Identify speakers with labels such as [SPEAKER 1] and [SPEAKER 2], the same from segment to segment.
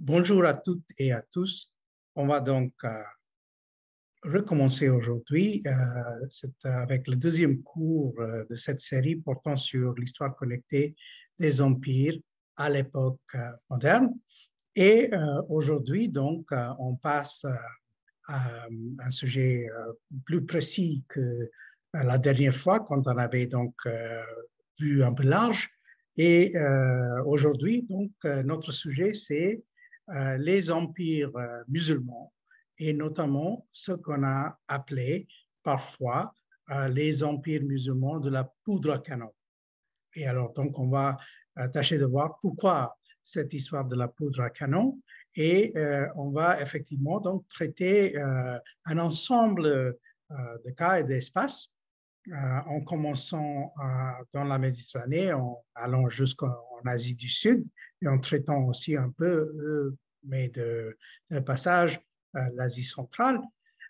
[SPEAKER 1] Bonjour à toutes et à tous. On va donc recommencer aujourd'hui avec le deuxième cours de cette série portant sur l'histoire connectée des empires à l'époque moderne. Et aujourd'hui, donc, on passe à un sujet plus précis que la dernière fois, quand on avait donc vu un peu large. Et aujourd'hui, donc, notre sujet, c'est les empires musulmans et notamment ce qu'on a appelé parfois les empires musulmans de la poudre à canon. Et alors, donc, on va tâcher de voir pourquoi cette histoire de la poudre à canon et on va effectivement donc traiter un ensemble de cas et d'espaces en commençant dans la Méditerranée, en allant jusqu'en Asie du Sud et en traitant aussi un peu, mais de passage, l'Asie centrale.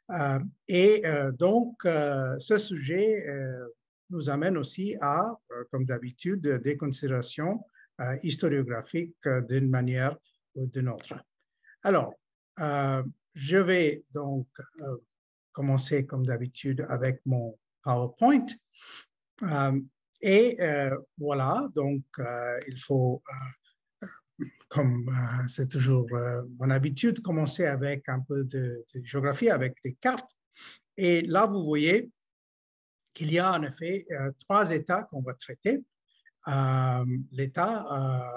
[SPEAKER 1] Donc, ce sujet nous amène aussi à, comme d'habitude, des considérations historiographiques d'une manière ou d'une autre. Alors, je vais donc commencer comme d'habitude avec mon PowerPoint. Voilà, donc il faut, comme c'est toujours mon habitude, commencer avec un peu de géographie, avec les cartes. Et là, vous voyez qu'il y a en effet trois États qu'on va traiter. L'État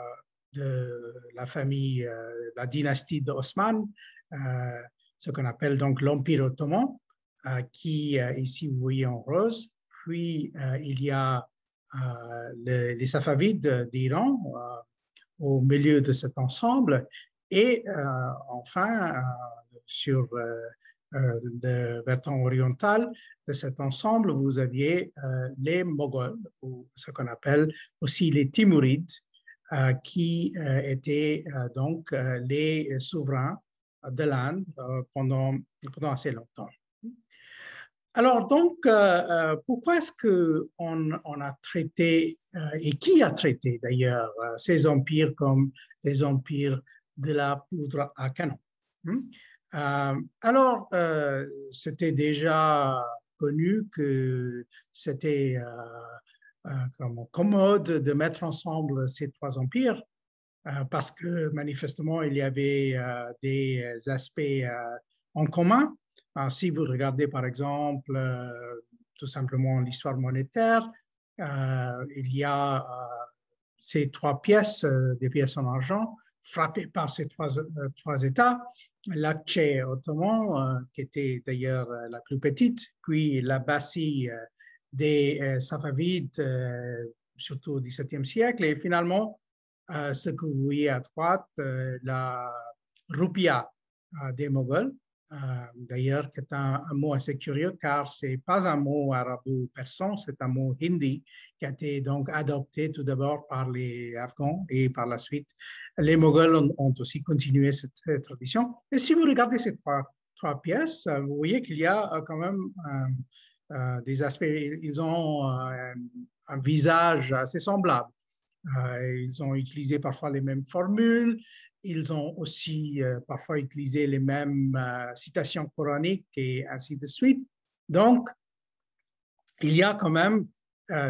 [SPEAKER 1] de la famille, la dynastie d'Osman, ce qu'on appelle donc l'Empire ottoman, qui ici vous voyez en rose. Puis il y a les Safavides d'Iran au milieu de cet ensemble. Et enfin, sur le versant oriental de cet ensemble, vous aviez les Moghols, ou ce qu'on appelle aussi les Timurides, qui étaient donc les souverains de l'Inde pendant assez longtemps. Alors donc, pourquoi est-ce qu'on a traité, et qui a traité d'ailleurs, ces empires comme des empires de la poudre à canon? Alors, c'était déjà connu que c'était commode de mettre ensemble ces trois empires, parce que manifestement, il y avait des aspects en commun. Si vous regardez par exemple tout simplement l'histoire monétaire, il y a ces trois pièces, des pièces en argent, frappées par ces trois États. L'Akçe ottoman, qui était d'ailleurs la plus petite, puis l'Abbasi des Safavides, surtout au XVIIe siècle, et finalement, ce que vous voyez à droite, la roupia des Moghols, d'ailleurs, qui est un mot assez curieux car ce n'est pas un mot arabo-persan, c'est un mot hindi qui a été donc adopté tout d'abord par les Afghans et par la suite, les Moghols ont aussi continué cette tradition. Et si vous regardez ces trois pièces, vous voyez qu'il y a quand même des aspects, ils ont un visage assez semblable. Ils ont utilisé parfois les mêmes formules, ils ont aussi parfois utilisé les mêmes citations coraniques et ainsi de suite. Donc, il y a quand même,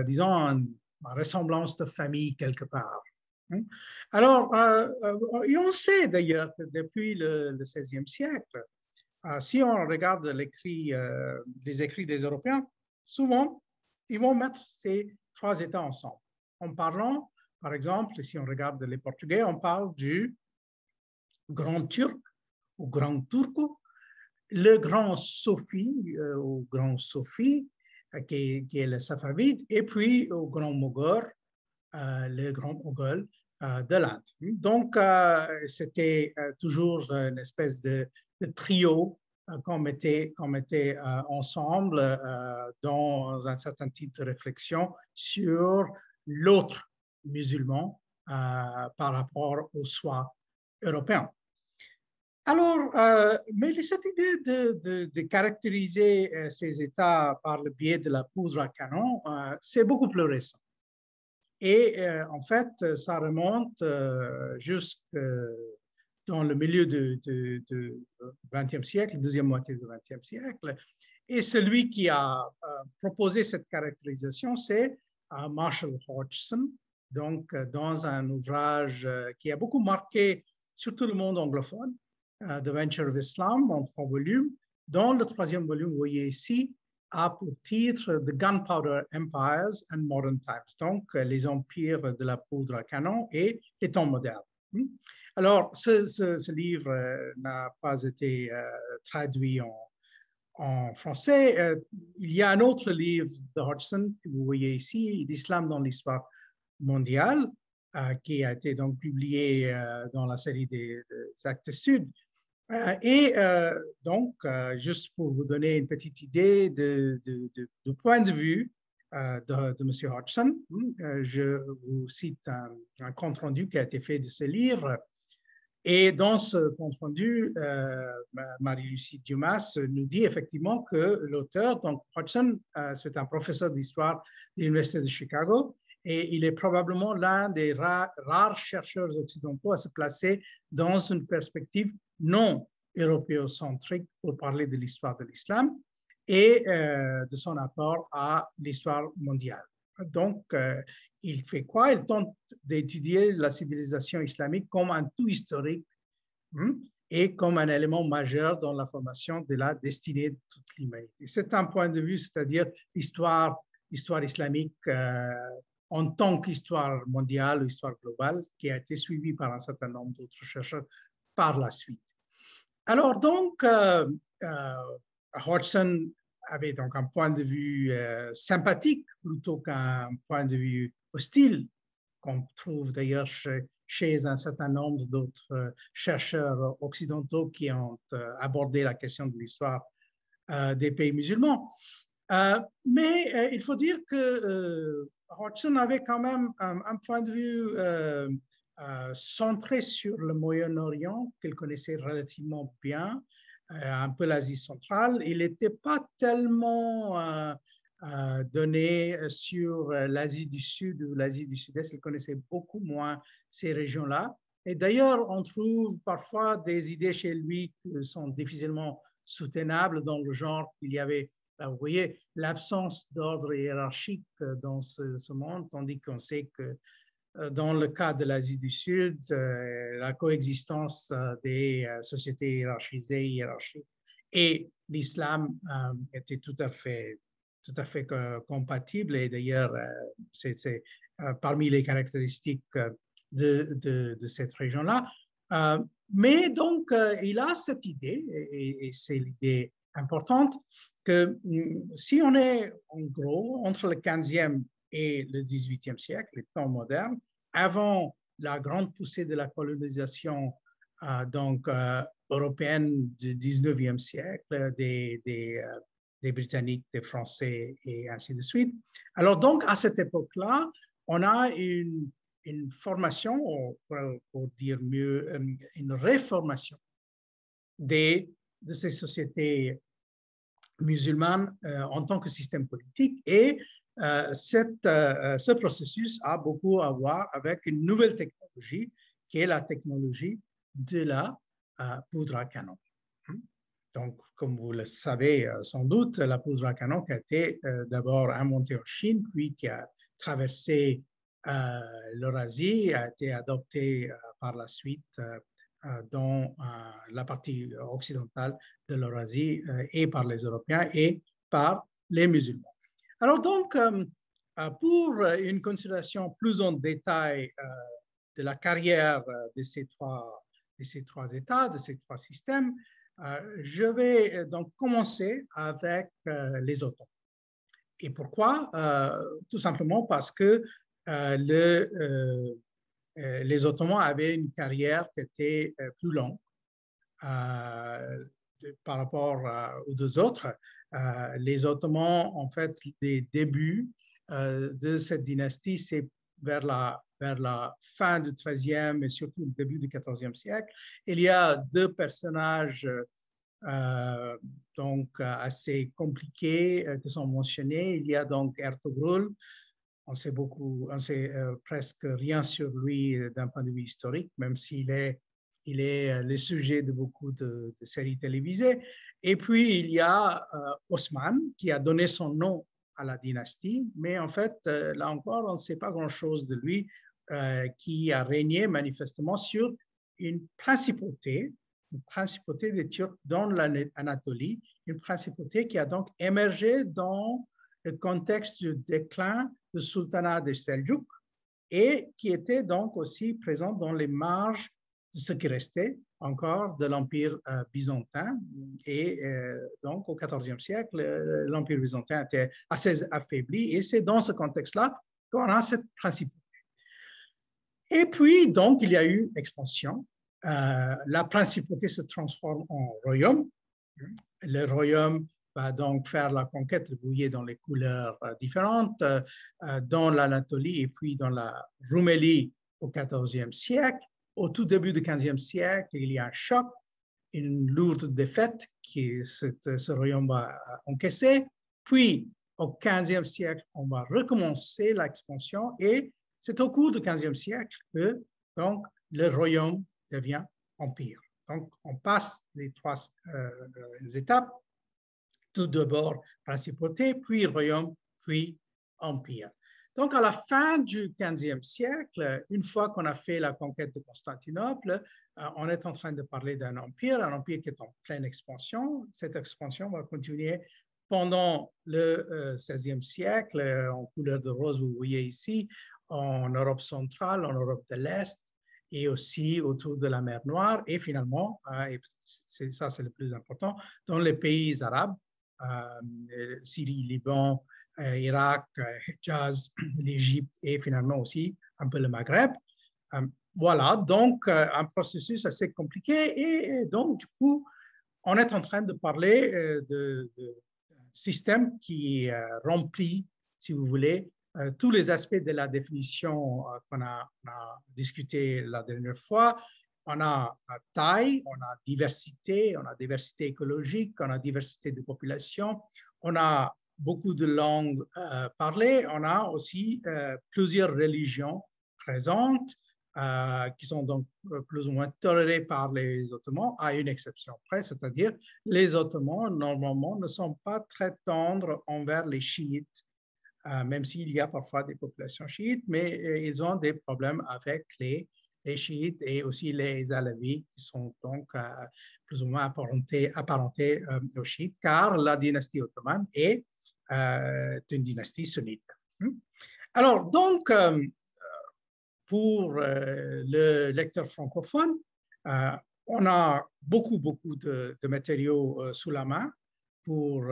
[SPEAKER 1] disons, une ressemblance de famille quelque part. Alors, et on sait d'ailleurs que depuis le XVIe siècle, si on regarde les écrits des Européens, souvent, ils vont mettre ces trois États ensemble. En parlant, par exemple, si on regarde les Portugais, on parle du Grand Turc ou Grand Turco, le Grand Sofi ou Grand Sofi, qui est le Safavide, et puis au Grand Moghol, le Grand Moghol de l'Inde. Donc, c'était toujours une espèce de trio qu'on mettait ensemble dans un certain type de réflexion sur l'autre musulman par rapport au soi européen. Alors, mais cette idée de caractériser ces États par le biais de la poudre à canon, c'est beaucoup plus récent. Et en fait, ça remonte jusqu'au dans le milieu du XXe siècle, deuxième moitié du XXe siècle. Et celui qui a proposé cette caractérisation, c'est Marshall Hodgson, donc dans un ouvrage qui a beaucoup marqué surtout le monde anglophone, The Venture of Islam, en 3 volumes. Dans le 3e volume, vous voyez ici, a pour titre The Gunpowder Empires and Modern Times, donc les empires de la poudre à canon et les temps modernes. Alors, ce livre n'a pas été traduit en français. Il y a un autre livre de Hodgson que vous voyez ici, L'Islam dans l'histoire mondiale, qui a été donc publié dans la série des Actes Sud. Donc, juste pour vous donner une petite idée du point de vue de M. Hodgson, je vous cite un compte-rendu qui a été fait de ce livre. Et dans ce compte-rendu, Marie-Lucie Dumas nous dit effectivement que l'auteur, donc Hodgson, c'est un professeur d'histoire de l'Université de Chicago, et il est probablement l'un des rares chercheurs occidentaux à se placer dans une perspective non européocentrique pour parler de l'histoire de l'islam et de son apport à l'histoire mondiale. Donc, il fait quoi? Il tente d'étudier la civilisation islamique comme un tout historique et comme un élément majeur dans la formation de la destinée de toute l'humanité. C'est un point de vue, c'est-à-dire l'histoire islamique en tant qu'histoire mondiale ou histoire globale, qui a été suivie par un certain nombre d'autres chercheurs par la suite. Alors donc, Hodgson avait donc un point de vue sympathique plutôt qu'un point de vue hostile, qu'on trouve d'ailleurs chez un certain nombre d'autres chercheurs occidentaux qui ont abordé la question de l'histoire des pays musulmans. Mais il faut dire que Hodgson avait quand même un point de vue centré sur le Moyen-Orient, qu'il connaissait relativement bien, un peu l'Asie centrale. Il n'était pas tellement donné sur l'Asie du Sud ou l'Asie du Sud-Est. Il connaissait beaucoup moins ces régions-là. Et d'ailleurs, on trouve parfois des idées chez lui qui sont difficilement soutenables dans le genre qu'il y avait, vous voyez, l'absence d'ordre hiérarchique dans ce monde, tandis qu'on sait que dans le cas de l'Asie du Sud, la coexistence des sociétés hiérarchiques et l'islam était tout à fait compatible. Et d'ailleurs, c'est parmi les caractéristiques de cette région-là. Mais donc, il a cette idée, et c'est l'idée importante, que si on est en gros entre le 15e et le 18e siècle, les temps modernes, avant la grande poussée de la colonisation européenne du 19e siècle, des Britanniques, des Français et ainsi de suite. Alors donc, à cette époque-là, on a une formation, pour dire mieux, une réformation de ces sociétés musulmanes en tant que système politique. Et ce processus a beaucoup à voir avec une nouvelle technologie qui est la technologie de la poudre à canon. Donc, comme vous le savez sans doute, la poudre à canon qui a été d'abord inventée en Chine, puis qui a traversé l'Eurasie, a été adoptée par la suite dans la partie occidentale de l'Eurasie et par les Européens et par les musulmans. Alors donc, pour une considération plus en détail de la carrière de ces trois États, de ces trois systèmes, je vais donc commencer avec les Ottomans. Et pourquoi? Tout simplement parce que les Ottomans avaient une carrière qui était plus longue par rapport aux deux autres. Les Ottomans, en fait, les débuts de cette dynastie, c'est vers la fin du XIIIe et surtout le début du XIVe siècle. Il y a deux personnages donc assez compliqués qui sont mentionnés. Il y a donc Ertugrul. On sait presque rien sur lui d'un point de vue historique, même s'il est il est le sujet de beaucoup de séries télévisées. Et puis, il y a Osman, qui a donné son nom à la dynastie, mais en fait, là encore, on ne sait pas grand-chose de lui, qui a régné manifestement sur une principauté des Turcs dans l'Anatolie, une principauté qui a donc émergé dans le contexte du déclin du sultanat des Seljuk et qui était donc aussi présente dans les marges de ce qui restait encore de l'Empire byzantin. Et donc, au XIVe siècle, l'Empire byzantin était assez affaibli et c'est dans ce contexte-là qu'on a cette principauté. Et puis, donc, il y a eu expansion. La principauté se transforme en royaume. Le royaume va donc faire la conquête, vous voyez, dans les couleurs différentes, dans l'Anatolie et puis dans la Roumélie au XIVe siècle. Au tout début du XVe siècle, il y a un choc, une lourde défaite que ce royaume va encaisser. Puis, au XVe siècle, on va recommencer l'expansion et c'est au cours du XVe siècle que donc, le royaume devient empire. Donc, on passe les trois étapes. Tout d'abord, principauté, puis royaume, puis empire. Donc, à la fin du XVe siècle, une fois qu'on a fait la conquête de Constantinople, on est en train de parler d'un empire qui est en pleine expansion. Cette expansion va continuer pendant le XVIe siècle, en couleur de rose, vous voyez ici, en Europe centrale, en Europe de l'Est, et aussi autour de la mer Noire, et finalement, et ça c'est le plus important, dans les pays arabes, Syrie, Liban, Irak, Hejaz, l'Égypte et finalement aussi un peu le Maghreb. Voilà, donc un processus assez compliqué et donc du coup, on est en train de parler de système qui remplit, si vous voulez, tous les aspects de la définition qu'on a discuté la dernière fois. On a taille, on a diversité écologique, on a diversité de population, on a beaucoup de langues parlées, on a aussi plusieurs religions présentes qui sont donc plus ou moins tolérées par les Ottomans, à une exception près, c'est-à-dire les Ottomans, normalement, ne sont pas très tendres envers les chiites, même s'il y a parfois des populations chiites, mais ils ont des problèmes avec les chiites et aussi les alavis, qui sont donc plus ou moins apparentés aux chiites, car la dynastie ottomane est une dynastie sunnite. Alors, donc, pour le lecteur francophone, on a beaucoup de matériaux sous la main pour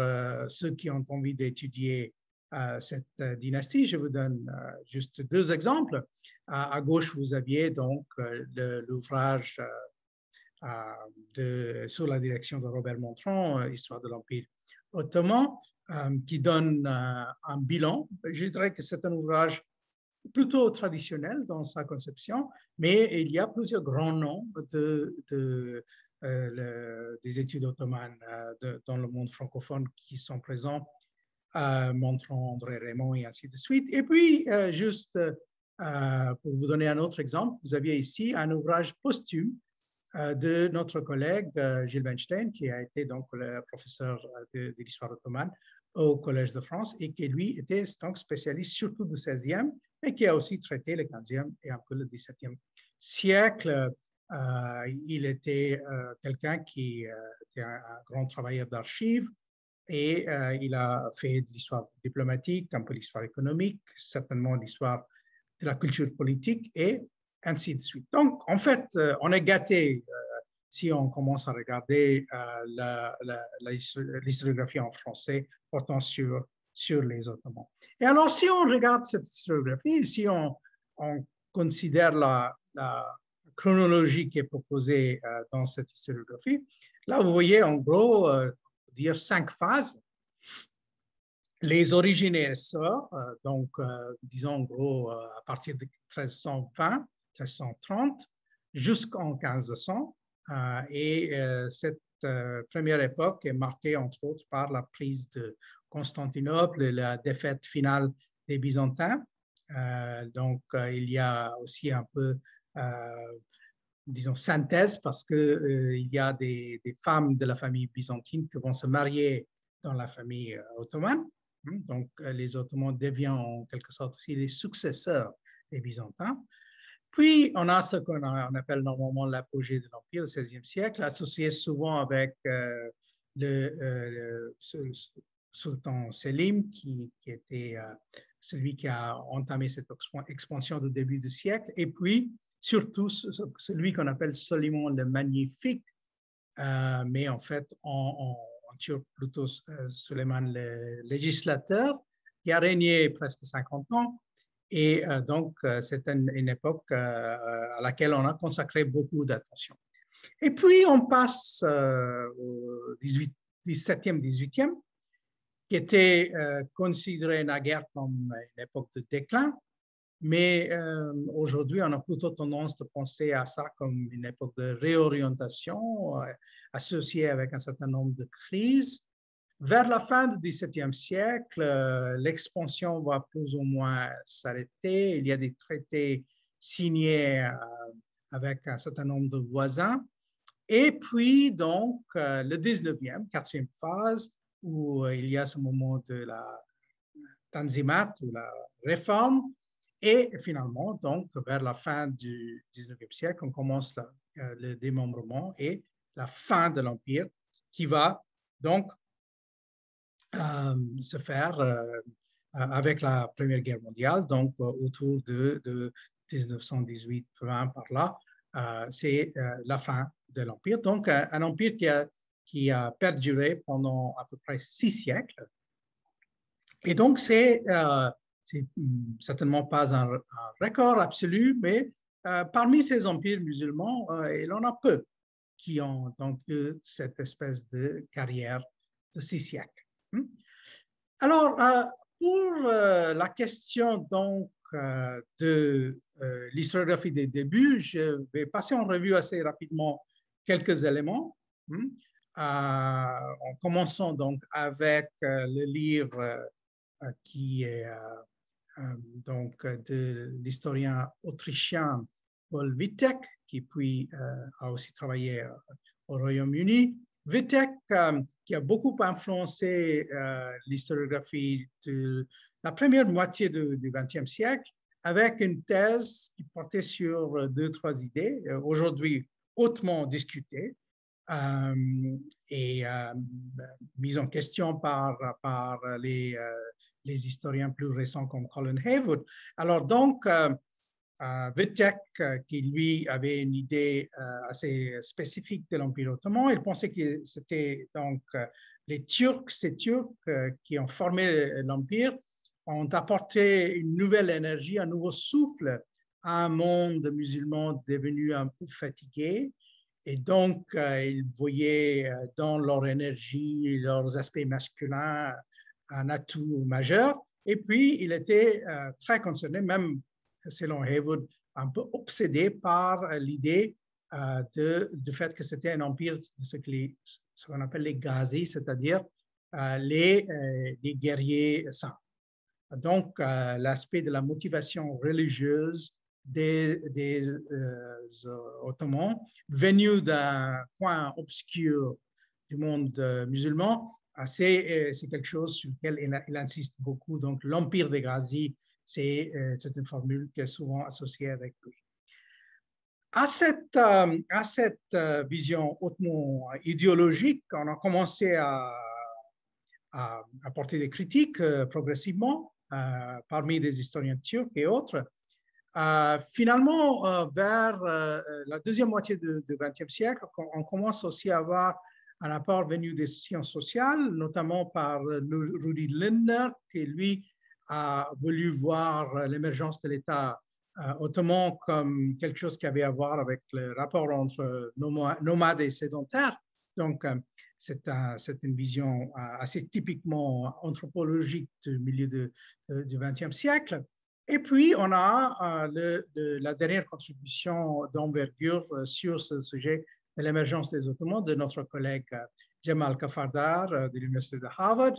[SPEAKER 1] ceux qui ont envie d'étudier cette dynastie. Je vous donne juste deux exemples. À gauche, vous aviez donc l'ouvrage sous la direction de Robert Montron, Histoire de l'Empire ottoman, qui donne un bilan. Je dirais que c'est un ouvrage plutôt traditionnel dans sa conception, mais il y a plusieurs grands noms des études ottomanes dans le monde francophone qui sont présents, Montron, André Raymond et ainsi de suite. Et puis, juste pour vous donner un autre exemple, vous aviez ici un ouvrage posthume de notre collègue Gilles Weinstein, qui a été donc le professeur de l'histoire ottomane au Collège de France et qui, lui, était donc spécialiste surtout du XVIe et qui a aussi traité le XVe et un peu le XVIIe siècle. Il était quelqu'un qui était un grand travailleur d'archives et il a fait de l'histoire diplomatique, un peu l'histoire économique, certainement l'histoire de la culture politique et ainsi de suite. Donc, en fait, on est gâté si on commence à regarder l'historiographie en français portant sur les Ottomans. Et alors, si on regarde cette historiographie, si on considère la chronologie qui est proposée dans cette historiographie, là, vous voyez en gros, dire 5 phases. Les origines et essors, donc disons en gros à partir de 1320, 1330 jusqu'en 1500. Et cette première époque est marquée entre autres par la prise de Constantinople et la défaite finale des Byzantins. Donc il y a aussi un peu disons, synthèse parce qu'il y a des femmes de la famille byzantine qui vont se marier dans la famille ottomane. Donc, les Ottomans deviennent en quelque sorte aussi les successeurs des Byzantins. Puis, on a ce qu'on appelle normalement l'apogée de l'Empire au XVIe siècle, associé souvent avec le sultan Selim, qui était celui qui a entamé cette expansion du début du siècle, et puis surtout celui qu'on appelle Soliman le Magnifique, mais en fait en turc plutôt Suleiman le législateur, qui a régné presque 50 ans. Et donc, c'est une époque à laquelle on a consacré beaucoup d'attention. Et puis, on passe au 17e, 18e, qui était considéré naguère comme une époque de déclin. Mais aujourd'hui, on a plutôt tendance de penser à ça comme une époque de réorientation associée avec un certain nombre de crises. Vers la fin du XVIIe siècle, l'expansion va plus ou moins s'arrêter. Il y a des traités signés avec un certain nombre de voisins. Et puis, donc, le 19e, quatrième phase, où il y a ce moment de la Tanzimat, ou la réforme. Et finalement, donc, vers la fin du 19e siècle, on commence le démembrement et la fin de l'Empire qui va donc se faire avec la Première Guerre mondiale, donc autour de 1918-20 par là. C'est la fin de l'Empire. Donc, un empire qui a perduré pendant à peu près 6 siècles. Et donc, c'est certainement pas un record absolu, mais parmi ces empires musulmans, il en a peu qui ont donc eu cette espèce de carrière de 6 siècles. Alors, pour la question donc de l'historiographie des débuts, je vais passer en revue assez rapidement quelques éléments. En commençant donc avec le livre qui est donc de l'historien autrichien Paul Wittek, qui puis a aussi travaillé au Royaume-Uni. Wittek, qui a beaucoup influencé l'historiographie de la première moitié du XXe siècle, avec une thèse qui portait sur 2-3 idées, aujourd'hui hautement discutées, et mise en question par les historiens plus récents comme Colin Haywood. Alors donc, Wittek, qui lui avait une idée assez spécifique de l'Empire ottoman, il pensait que c'était donc les Turcs, ces Turcs qui ont formé l'Empire, ont apporté une nouvelle énergie, un nouveau souffle à un monde musulman devenu un peu fatigué. Et donc, ils voyaient dans leur énergie, leurs aspects masculins, un atout majeur. Et puis, il était très concerné, même selon Haywood, un peu obsédé par l'idée du fait que c'était un empire de ce qu'on appelle les Ghazis, c'est-à-dire les guerriers saints. Donc, l'aspect de la motivation religieuse des Ottomans venus d'un coin obscur du monde musulman, c'est quelque chose sur lequel il insiste beaucoup. Donc, l'empire des Ghazis, c'est une formule qui est souvent associée avec lui. À cette vision hautement idéologique, on a commencé à apporter des critiques progressivement parmi des historiens turcs et autres. Finalement, vers la deuxième moitié du XXe siècle, on commence aussi à avoir un apport venu des sciences sociales, notamment par Rudi Lindner, qui lui a voulu voir l'émergence de l'État ottoman comme quelque chose qui avait à voir avec le rapport entre nomades et sédentaires. Donc, c'est une vision assez typiquement anthropologique du milieu du XXe siècle. Et puis, on a la dernière contribution d'envergure sur ce sujet de l'émergence des Ottomans de notre collègue Jamal Kafardar de l'Université de Harvard,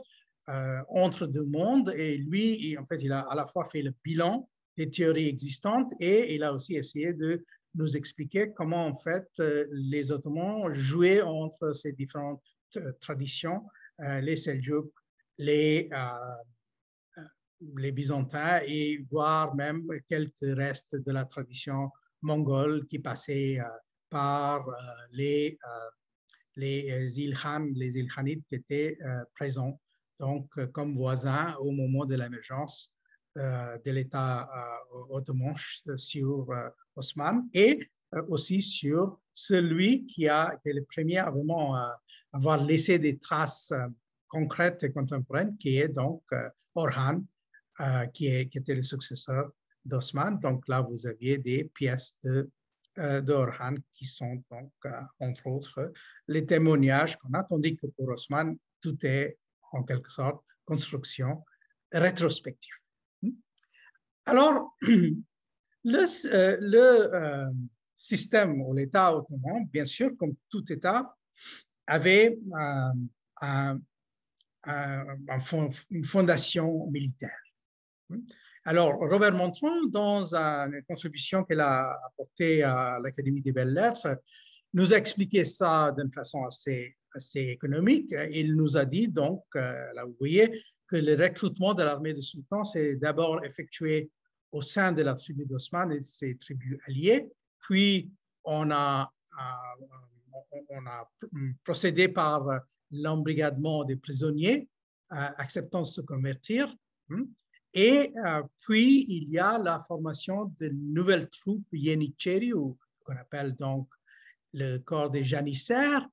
[SPEAKER 1] entre deux mondes. Et lui, en fait, il a à la fois fait le bilan des théories existantes et il a aussi essayé de nous expliquer comment, en fait, les Ottomans jouaient entre ces différentes traditions, les Seljouks, les Byzantins et voire même quelques restes de la tradition mongole qui passaient par les Ilkhan, les Ilkhanides qui étaient présents donc, comme voisins au moment de l'émergence de l'État ottoman sur Osman et aussi sur celui qui est le premier à vraiment avoir laissé des traces concrètes et contemporaines, qui est donc Orhan, qui était le successeur d'Osman. Donc là, vous aviez des pièces d'Orhan qui sont donc, entre autres, les témoignages qu'on a, tandis que pour Osman, tout est en quelque sorte construction rétrospective. Alors, le système ou l'État ottoman, bien sûr, comme tout État, avait une fondation militaire. Alors, Robert Montron, dans une contribution qu'il a apportée à l'Académie des Belles-Lettres, nous a expliqué ça d'une façon assez économique. Il nous a dit, donc, là vous voyez, que le recrutement de l'armée du sultan s'est d'abord effectué au sein de la tribu d'Osman et de ses tribus alliées, puis on a procédé par l'embrigadement des prisonniers acceptant de se convertir. Et puis, il y a la formation de nouvelles troupes Yenicheri, ou qu'on appelle donc le corps des janissaires.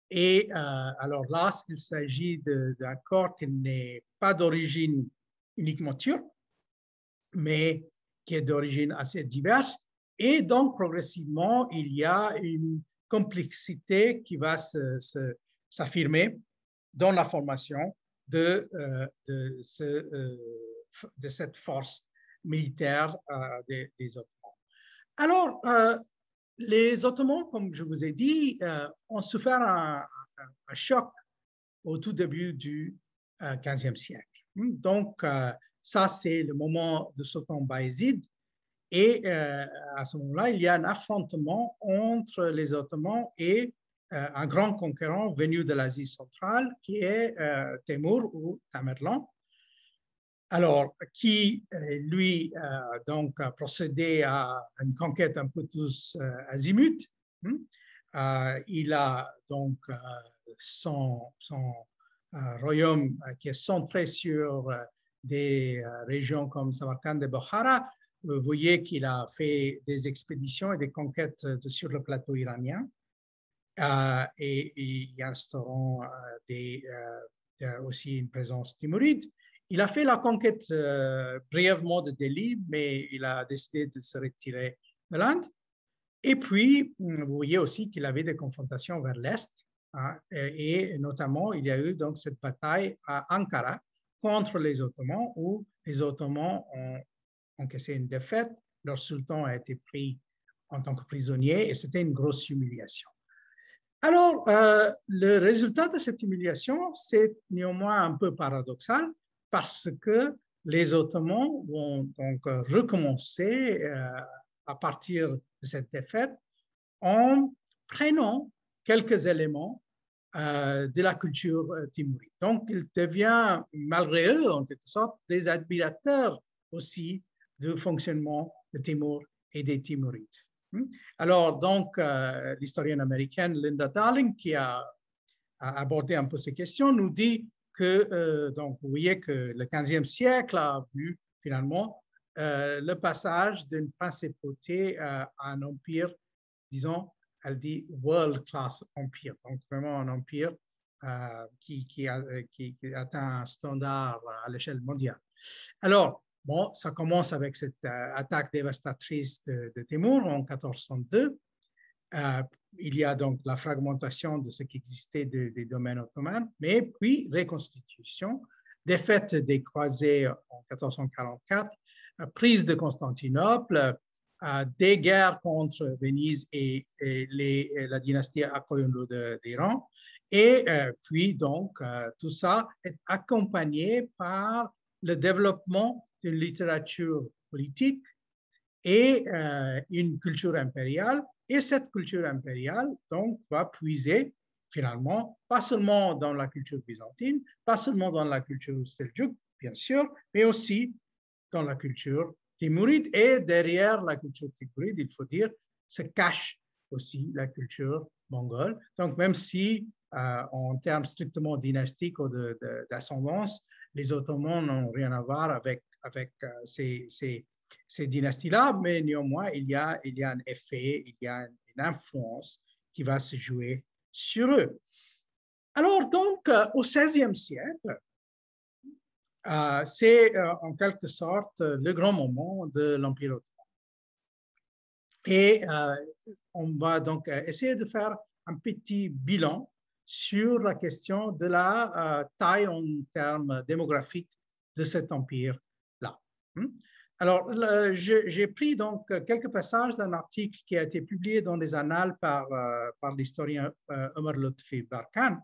[SPEAKER 1] Et alors là, il s'agit d'un corps qui n'est pas d'origine uniquement turque, mais qui est d'origine assez diverse. Et donc, progressivement, il y a une complexité qui va s'affirmer dans la formation de cette force militaire des Ottomans. Alors, les Ottomans, comme je vous ai dit, ont souffert un choc au tout début du XVe siècle. Donc, ça, c'est le moment de Sultan Bayezid. Et à ce moment-là, il y a un affrontement entre les Ottomans et un grand conquérant venu de l'Asie centrale, qui est Temur ou Tamerlan. Alors, qui, lui, donc, a procédé à une conquête un peu tous azimuts. Il a donc son royaume qui est centré sur des régions comme Samarkand et Bukhara. Vous voyez qu'il a fait des expéditions et des conquêtes sur le plateau iranien et instaurant aussi une présence timuride. Il a fait la conquête brièvement de Delhi, mais il a décidé de se retirer de l'Inde. Et puis, vous voyez aussi qu'il avait des confrontations vers l'Est, et notamment, il y a eu donc cette bataille à Ankara contre les Ottomans, où les Ottomans ont encaissé une défaite. Leur sultan a été pris en tant que prisonnier, et c'était une grosse humiliation. Alors, le résultat de cette humiliation, c'est néanmoins un peu paradoxal, parce que les Ottomans vont donc recommencer à partir de cette défaite en prenant quelques éléments de la culture timouride. Donc, il devient, malgré eux, en quelque sorte, des admirateurs aussi du fonctionnement de Timur et des Timurides. Alors, donc, l'historienne américaine Linda Darling, qui a abordé un peu ces questions, nous dit que, donc, vous voyez que le XVe siècle a vu finalement le passage d'une principauté à un empire, disons, elle dit world class empire, donc vraiment un empire qui atteint un standard à l'échelle mondiale. Alors, bon, ça commence avec cette attaque dévastatrice de Temur en 1402. Il y a donc la fragmentation de ce qui existait des domaines ottomans, mais puis reconstitution, défaite des croisés en 1444, prise de Constantinople, des guerres contre Venise et la dynastie Akkoyunlu d'Iran. Et puis donc, tout ça est accompagné par le développement d'une littérature politique et une culture impériale. Et cette culture impériale, donc, va puiser finalement, pas seulement dans la culture byzantine, pas seulement dans la culture seljouk, bien sûr, mais aussi dans la culture timouride. Et derrière la culture timouride, il faut dire, se cache aussi la culture mongole. Donc, même si, en termes strictement dynastiques ou d'ascendance, les Ottomans n'ont rien à voir avec ces dynasties-là, mais néanmoins, il y a un effet, il y a une influence qui va se jouer sur eux. Alors, donc, au XVIe siècle, c'est en quelque sorte le grand moment de l'Empire ottoman. Et on va donc essayer de faire un petit bilan sur la question de la taille en termes démographiques de cet empire-là. Alors, j'ai pris donc quelques passages d'un article qui a été publié dans les Annales par l'historien Ömer Lütfi Barkan,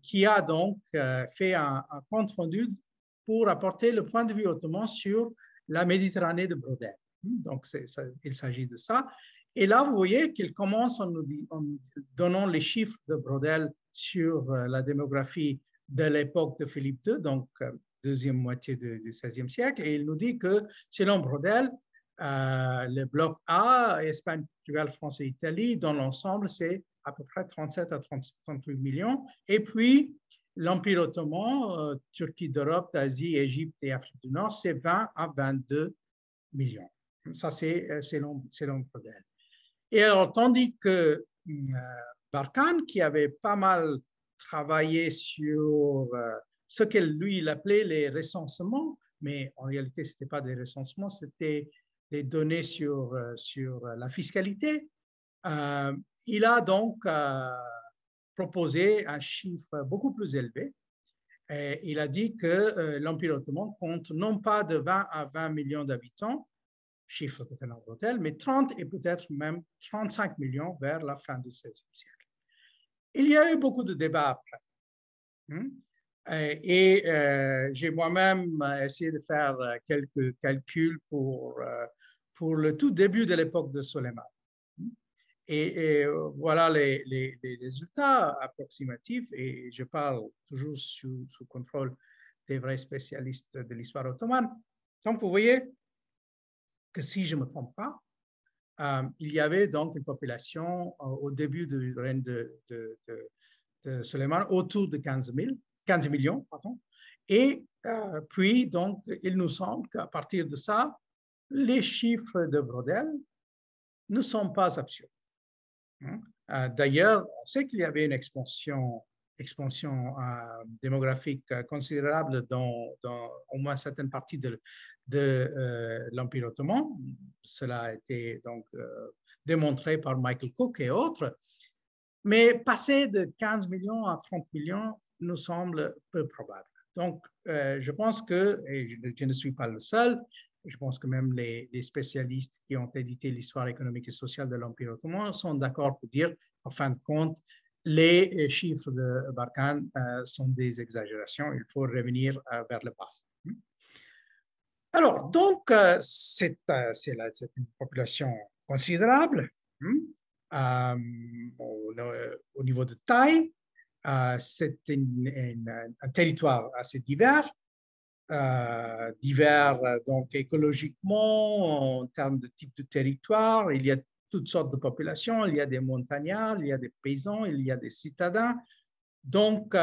[SPEAKER 1] qui a donc fait un compte-rendu pour apporter le point de vue ottoman sur la Méditerranée de Brodel. Donc, il s'agit de ça. Et là, vous voyez qu'il commence en donnant les chiffres de Brodel sur la démographie de l'époque de Philippe II, donc deuxième moitié du XVIe siècle. Et il nous dit que, selon Brodel, le bloc A, Espagne, Portugal, France et Italie, dans l'ensemble, c'est à peu près 37 à 38 millions. Et puis, l'Empire ottoman, Turquie d'Europe, d'Asie, Égypte et Afrique du Nord, c'est 20 à 22 millions. Ça, c'est selon Brodel. Et alors, tandis que Barkan, qui avait pas mal travaillé sur ce que lui, il appelait les recensements, mais en réalité, ce n'était pas des recensements, c'était des données sur la fiscalité. Il a donc proposé un chiffre beaucoup plus élevé. Et il a dit que l'Empire ottoman compte non pas de 20 à 20 millions d'habitants, chiffre de Fernand Brodel, mais 30 et peut-être même 35 millions vers la fin du XVIe siècle. Il y a eu beaucoup de débats après. Et j'ai moi-même essayé de faire quelques calculs pour le tout début de l'époque de Soleiman. Et voilà les résultats approximatifs, et je parle toujours sous contrôle des vrais spécialistes de l'histoire ottomane. Donc, vous voyez que si je ne me trompe pas, il y avait donc une population au début du règne de Soleiman autour de 15 millions, pardon. Et puis, donc, il nous semble qu'à partir de ça, les chiffres de Brodel ne sont pas absurdes. D'ailleurs, on sait qu'il y avait une expansion démographique considérable dans au moins certaines parties de l'Empire ottoman. Cela a été donc démontré par Michael Cook et autres. Mais passer de 15 millions à 30 millions nous semble peu probable. Donc, je pense que, et je ne suis pas le seul, je pense que même les spécialistes qui ont édité l'histoire économique et sociale de l'Empire ottoman sont d'accord pour dire, en fin de compte, les chiffres de Barkan sont des exagérations. Il faut revenir vers le bas. Alors, donc, c'est une population considérable au niveau de taille. C'est un territoire assez divers. Donc écologiquement, en termes de type de territoire, il y a toutes sortes de populations, il y a des montagnards, il y a des paysans, il y a des citadins. Donc,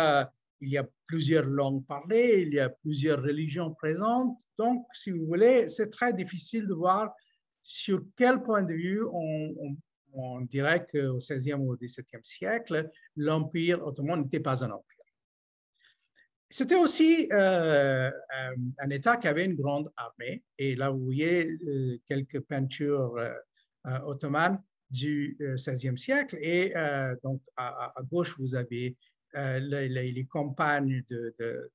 [SPEAKER 1] il y a plusieurs langues parlées, il y a plusieurs religions présentes. Donc, si vous voulez, c'est très difficile de voir sur quel point de vue on dirait qu'au XVIe ou au XVIIe siècle, l'Empire ottoman n'était pas un empire. C'était aussi un État qui avait une grande armée. Et là, vous voyez quelques peintures ottomanes du XVIe siècle. Et donc, à gauche, vous avez les campagnes de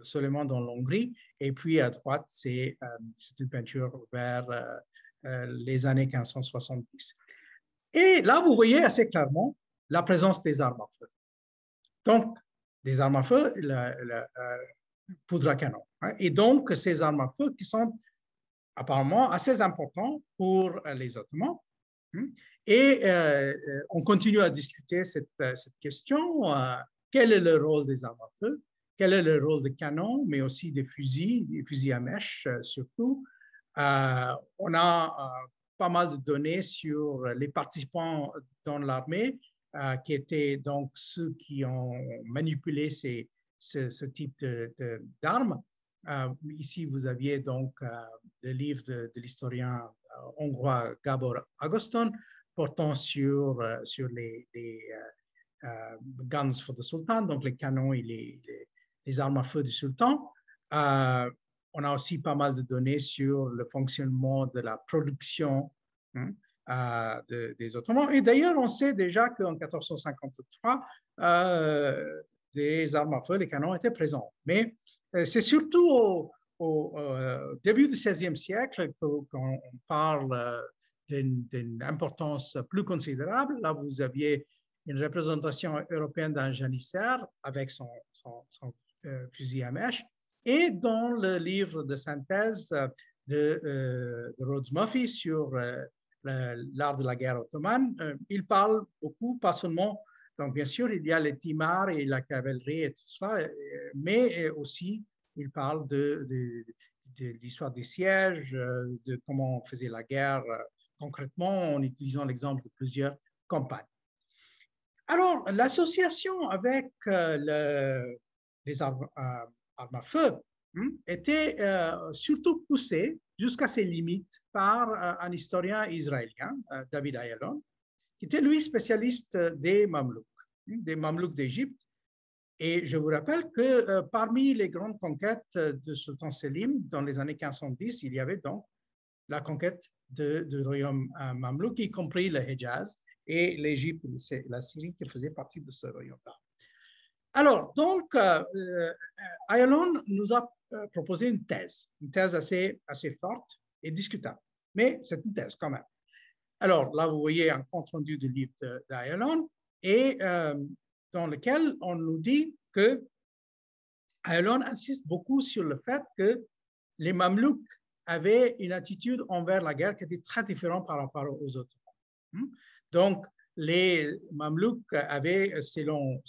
[SPEAKER 1] Soleiman dans l'Hongrie. Et puis, à droite, c'est une peinture vers les années 1570. Et là, vous voyez assez clairement la présence des armes à feu. Donc, des armes à feu, poudre à canon. Et donc, ces armes à feu qui sont apparemment assez important pour les Ottomans. Et on continue à discuter cette question. Quel est le rôle des armes à feu? Quel est le rôle des canons, mais aussi des fusils à mèche surtout? On a pas mal de données sur les participants dans l'armée, qui étaient donc ceux qui ont manipulé ce type d'armes. Ici, vous aviez donc le livre de l'historien hongrois Gábor Ágoston portant sur les guns for the Sultan, donc les canons et les armes à feu du sultan. On a aussi pas mal de données sur le fonctionnement de la production des Ottomans. Et d'ailleurs, on sait déjà qu'en 1453, des armes à feu, les canons étaient présents. Mais c'est surtout au début du XVIe siècle qu'on parle d'une importance plus considérable. Là, vous aviez une représentation européenne d'un janissaire avec son fusil à mèche. Et dans le livre de synthèse de Rhodes Murphy sur l'art de la guerre ottomane, il parle beaucoup, pas seulement, donc bien sûr, il y a les timars et la cavalerie et tout ça, mais aussi il parle de l'histoire des sièges, de comment on faisait la guerre concrètement en utilisant l'exemple de plusieurs campagnes. Alors, l'association avec les armes à feu était surtout poussée jusqu'à ses limites par un historien israélien, David Ayalon, qui était lui spécialiste des Mamelouks d'Égypte. Et je vous rappelle que parmi les grandes conquêtes de Sultan Selim dans les années 1510, il y avait donc la conquête du royaume mamelouk, y compris le Hejaz et l'Égypte, la Syrie qui faisait partie de ce royaume-là. Alors, donc, Ayalon nous a proposé une thèse assez forte et discutable, mais c'est une thèse quand même. Alors, là, vous voyez un compte-rendu du livre d'Ayalon et dans lequel on nous dit que Ayalon insiste beaucoup sur le fait que les Mamelouks avaient une attitude envers la guerre qui était très différente par rapport aux Ottomans. Donc, les Mamelouks avaient, selon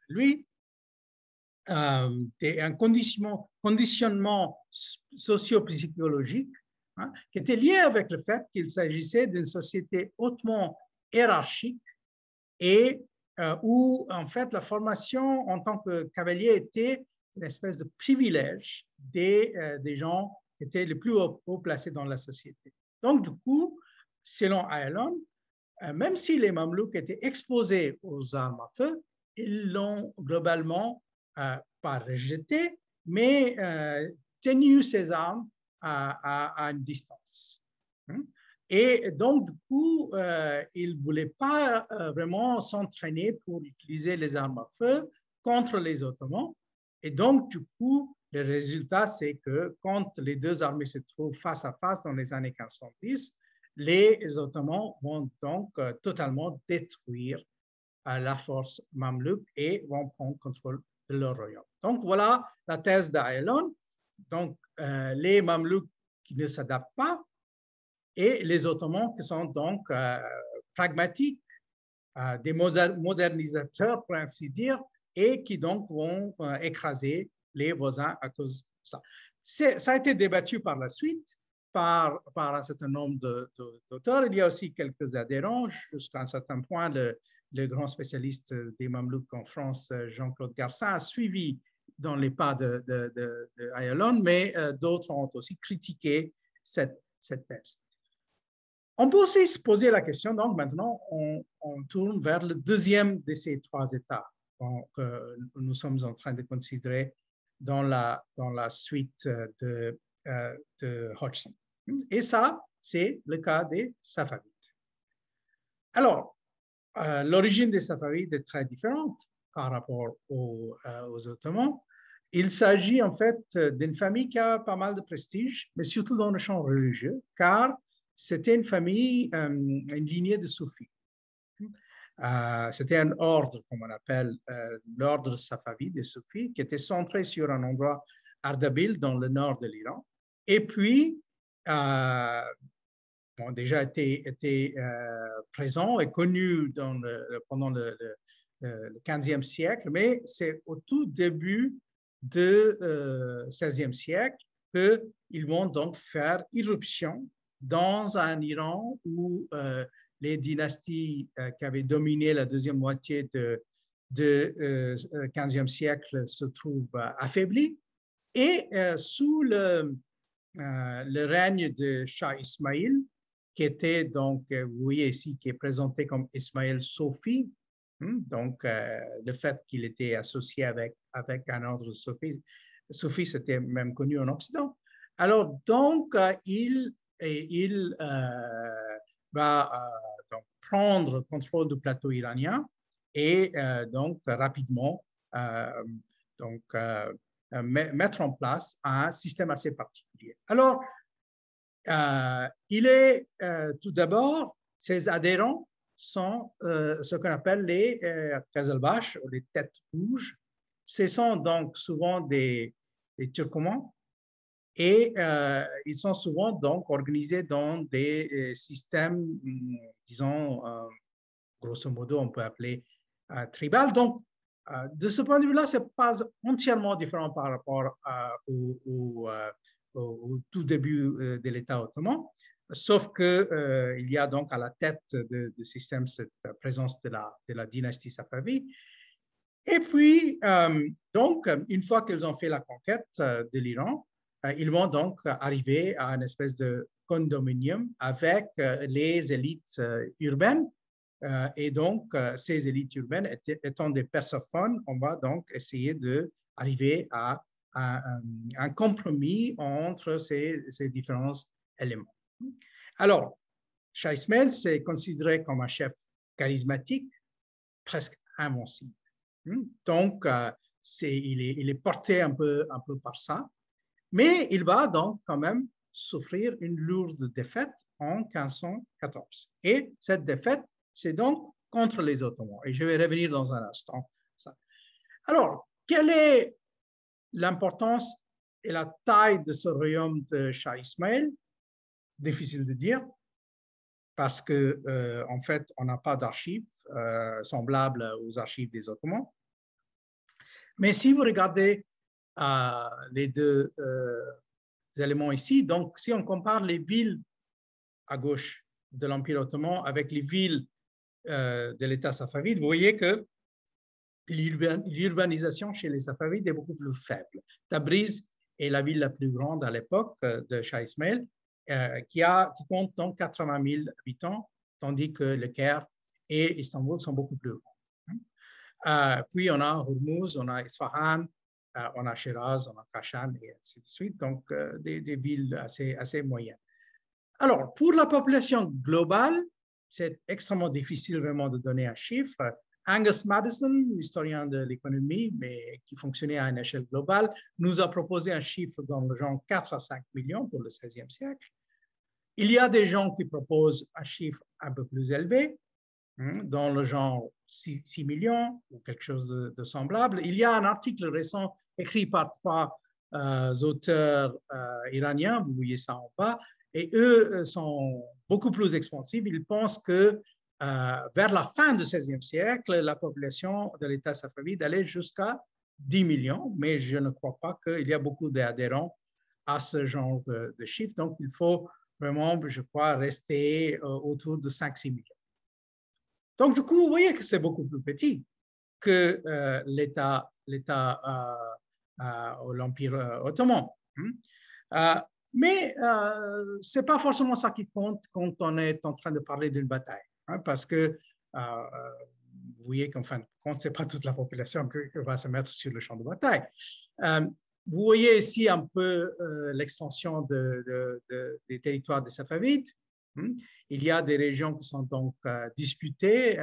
[SPEAKER 1] lui, un conditionnement socio-psychologique qui était lié avec le fait qu'il s'agissait d'une société hautement hiérarchique et où, en fait, la formation en tant que cavalier était une espèce de privilège des gens qui étaient les plus haut placés dans la société. Donc, du coup, selon Ayalon, même si les Mamelouks étaient exposés aux armes à feu, ils l'ont globalement pas rejeté, mais tenu ces armes à une distance. Et donc, du coup, ils ne voulaient pas vraiment s'entraîner pour utiliser les armes à feu contre les Ottomans. Et donc, du coup, le résultat, c'est que quand les deux armées se trouvent face à face dans les années 1510, les Ottomans vont donc totalement détruire la force mamelouk et vont prendre contrôle de leur royaume. Donc, voilà la thèse d'Ayalon. Donc, les Mamelouks qui ne s'adaptent pas et les Ottomans qui sont donc pragmatiques, des modernisateurs, pour ainsi dire, et qui donc vont écraser les voisins à cause de ça. Ça a été débattu par la suite par un certain nombre d'auteurs. Il y a aussi quelques adhérents. Jusqu'à un certain point, le grand spécialiste des Mamelouks en France, Jean-Claude Garcin, a suivi dans les pas de Ayalon, mais d'autres ont aussi critiqué cette thèse. On peut aussi se poser la question, donc maintenant, on tourne vers le deuxième de ces trois états que nous sommes en train de considérer dans la suite de Hodgson. Et ça, c'est le cas des Safavides. Alors, l'origine des Safavides est très différente par rapport aux Ottomans. Il s'agit en fait d'une famille qui a pas mal de prestige, mais surtout dans le champ religieux, car c'était une famille, une lignée de soufis. C'était un ordre, comme on appelle l'ordre Safavi des soufis, qui était centré sur un endroit Ardabil dans le nord de l'Iran. Et puis, ont déjà été présents et connus pendant le 15e siècle, mais c'est au tout début du 16e siècle qu'ils vont donc faire irruption dans un Iran où les dynasties qui avaient dominé la deuxième moitié du 15e siècle se trouvent affaiblies. Et sous le règne de Shah Ismail, qui était donc, vous voyez ici, qui est présenté comme Ismail Sofi, donc le fait qu'il était associé avec un ordre Sofi, c'était même connu en Occident. Alors, donc, il va donc prendre contrôle du plateau iranien et donc rapidement mettre en place un système assez particulier. Alors, il est tout d'abord, ses adhérents sont ce qu'on appelle les Qazalbash, ou les têtes rouges. Ce sont donc souvent des Turcomans et ils sont souvent donc organisés dans des systèmes, disons, grosso modo, on peut appeler tribal. Donc, de ce point de vue-là, ce n'est pas entièrement différent par rapport au tout début de l'État ottoman, sauf qu'il y a donc à la tête du système cette présence de la dynastie Safavid. Et puis, donc, une fois qu'ils ont fait la conquête de l'Iran, ils vont donc arriver à une espèce de condominium avec les élites urbaines. Et donc, ces élites urbaines étant des persophones, on va donc essayer d'arriver à un compromis entre ces différents éléments. Alors, Shah Ismail, c'est considéré comme un chef charismatique, presque invincible. Donc, il est porté un peu par ça, mais il va donc quand même souffrir une lourde défaite en 1514. Et cette défaite, c'est donc contre les Ottomans. Et je vais revenir dans un instant. Alors, quelle est l'importance et la taille de ce royaume de Shah Ismail? Difficile de dire, parce que en fait, on n'a pas d'archives semblables aux archives des Ottomans. Mais si vous regardez les deux éléments ici, donc si on compare les villes à gauche de l'Empire ottoman avec les villes de l'État safavide, vous voyez que l'urbanisation chez les Safavides est beaucoup plus faible. Tabriz est la ville la plus grande à l'époque de Shah Ismail, qui compte donc 80 000 habitants, tandis que le Caire et Istanbul sont beaucoup plus grands. Puis on a Hormuz, on a Isfahan, on a Shiraz, on a Kashan et ainsi de suite, donc des villes assez moyennes. Alors, pour la population globale, c'est extrêmement difficile vraiment de donner un chiffre. Angus Madison, historien de l'économie, mais qui fonctionnait à une échelle globale, nous a proposé un chiffre dans le genre 4 à 5 millions pour le XVIe siècle. Il y a des gens qui proposent un chiffre un peu plus élevé, dans le genre 6 millions ou quelque chose de semblable. Il y a un article récent écrit par 3 auteurs iraniens, vous voyez ça en bas, et eux sont beaucoup plus expansifs. Ils pensent que vers la fin du XVIe siècle, la population de l'État safavide allait jusqu'à 10 millions, mais je ne crois pas qu'il y a beaucoup d'adhérents à ce genre de chiffres. Donc, il faut vraiment, je crois, rester autour de 5-6 millions. Donc, du coup, vous voyez que c'est beaucoup plus petit que l'État l'Empire ottoman. Mais ce n'est pas forcément ça qui compte quand on est en train de parler d'une bataille, parce que vous voyez qu'en fin de compte, ce n'est pas toute la population qui va se mettre sur le champ de bataille. Vous voyez ici un peu l'extension des territoires des Safavides. Il y a des régions qui sont donc disputées.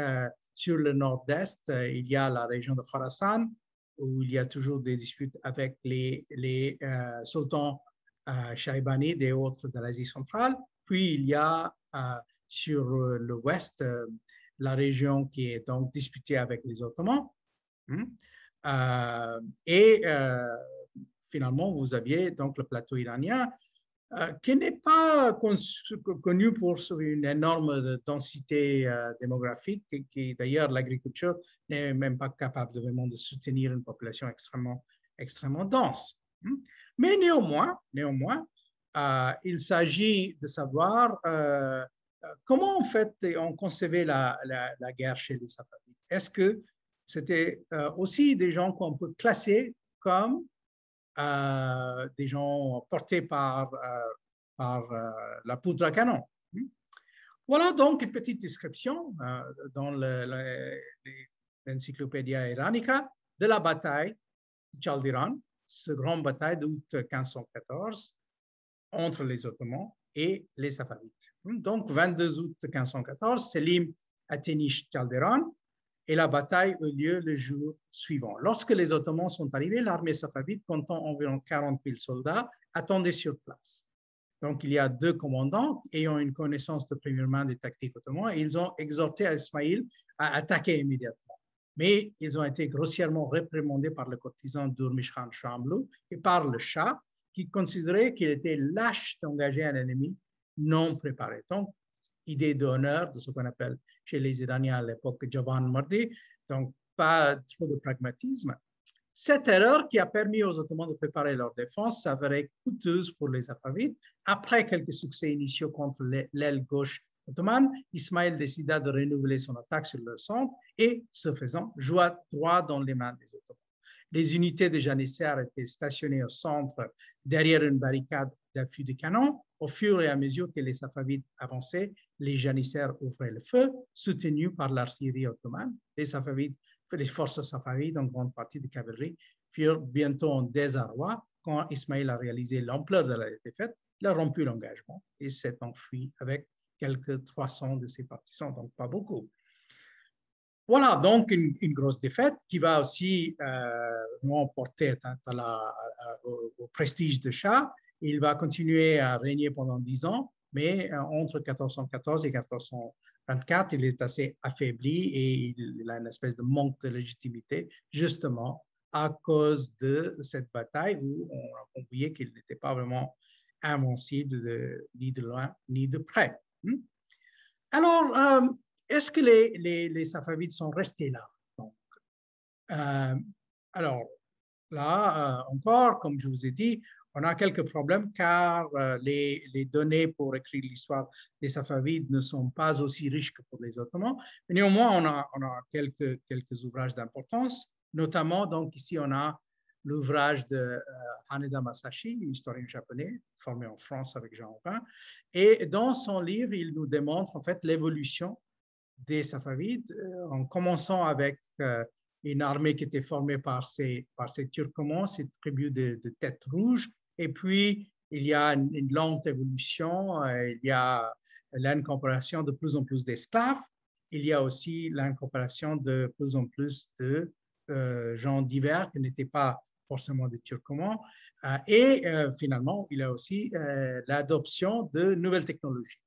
[SPEAKER 1] Sur le nord-est, il y a la région de Khorasan, où il y a toujours des disputes avec les sultans Shaybanides et autres de l'Asie centrale. Puis il y a sur l'ouest la région qui est donc disputée avec les Ottomans. Et finalement, vous aviez donc le plateau iranien qui n'est pas connu pour une énorme densité démographique, qui d'ailleurs l'agriculture n'est même pas capable de vraiment de soutenir une population extrêmement dense. Mais néanmoins, il s'agit de savoir comment en fait on concevait la guerre chez les Safavides. Est-ce que c'était aussi des gens qu'on peut classer comme des gens portés par la poudre à canon? Voilà donc une petite description dans l'Encyclopédia Iranica de la bataille de Chaldiran, cette grande bataille d'août 1514 entre les Ottomans et les Safavides. Donc, 22 août 1514, Selim atteignit Chaldiran et la bataille eut lieu le jour suivant. Lorsque les Ottomans sont arrivés, l'armée safavide, comptant environ 40 000 soldats, attendait sur place. Donc, il y a deux commandants ayant une connaissance de première main des tactiques ottomanes et ils ont exhorté Ismaïl à attaquer immédiatement. Mais ils ont été grossièrement réprimandés par le courtisan Durmish Khan Shamlu et par le Shah, qui considérait qu'il était lâche d'engager un ennemi non préparé. Donc, idée d'honneur, de ce qu'on appelle chez les Iraniens à l'époque Javan Mardi, donc pas trop de pragmatisme. Cette erreur qui a permis aux Ottomans de préparer leur défense s'avérait coûteuse pour les Safavides. Après quelques succès initiaux contre l'aile gauche ottomane, Ismaël décida de renouveler son attaque sur le centre et, ce faisant, joua droit dans les mains des Ottomans. Les unités de janissaires étaient stationnées au centre derrière une barricade d'appui de canon. Au fur et à mesure que les Safavides avançaient, les janissaires ouvraient le feu, soutenus par l'artillerie ottomane. Les forces safavides, en grande partie de cavalerie, furent bientôt en désarroi quand Ismaël a réalisé l'ampleur de la défaite. Il a rompu l'engagement et s'est enfui avec quelques 300 de ses partisans, donc pas beaucoup. Voilà donc une grosse défaite qui va aussi porter atteinte au prestige de Shah. Il va continuer à régner pendant 10 ans, mais entre 1414 et 1424, il est assez affaibli et il a une espèce de manque de légitimité, justement à cause de cette bataille où on voyait qu'il n'était pas vraiment invincible ni de loin ni de près. Alors, est-ce que les Safavides sont restés là? Donc, alors, là, encore, comme je vous ai dit, on a quelques problèmes car les données pour écrire l'histoire des Safavides ne sont pas aussi riches que pour les Ottomans. Mais néanmoins, on a quelques ouvrages d'importance, notamment, donc ici, on a l'ouvrage de Haneda Masashi, historien japonais, formé en France avec Jean Aubin. Et dans son livre, il nous démontre en fait l'évolution des Safavides, en commençant avec une armée qui était formée par ces Turcomans, ces tribus de tête rouge. Et puis, il y a une lente évolution, il y a l'incorporation de plus en plus d'esclaves, il y a aussi l'incorporation de plus en plus de gens divers qui n'étaient pas forcément des Turcomans. Et finalement, il y a aussi l'adoption de nouvelles technologies.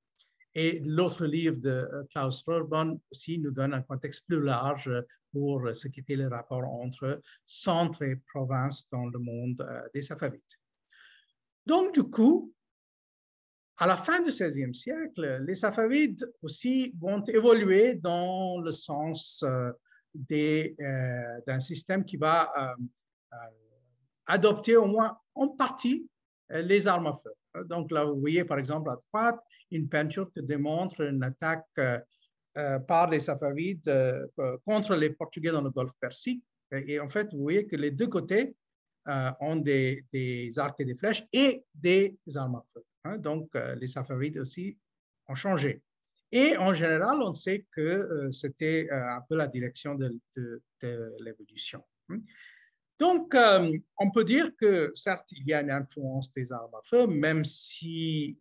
[SPEAKER 1] Et l'autre livre de Klaus Rohrborn aussi nous donne un contexte plus large pour ce qu'était le rapport entre centre et province dans le monde des Safavides. Donc, du coup, à la fin du XVIe siècle, les Safavides aussi vont évoluer dans le sens d'un système qui va adopter au moins en partie les armes à feu. Donc là, vous voyez par exemple à droite une peinture qui démontre une attaque par les Safavides contre les Portugais dans le Golfe Persique. Et en fait, vous voyez que les deux côtés ont des arcs et des flèches et des armes à feu. Donc, les Safavides aussi ont changé. Et en général, on sait que c'était un peu la direction de l'évolution. Donc, on peut dire que, certes, il y a une influence des armes à feu, même si,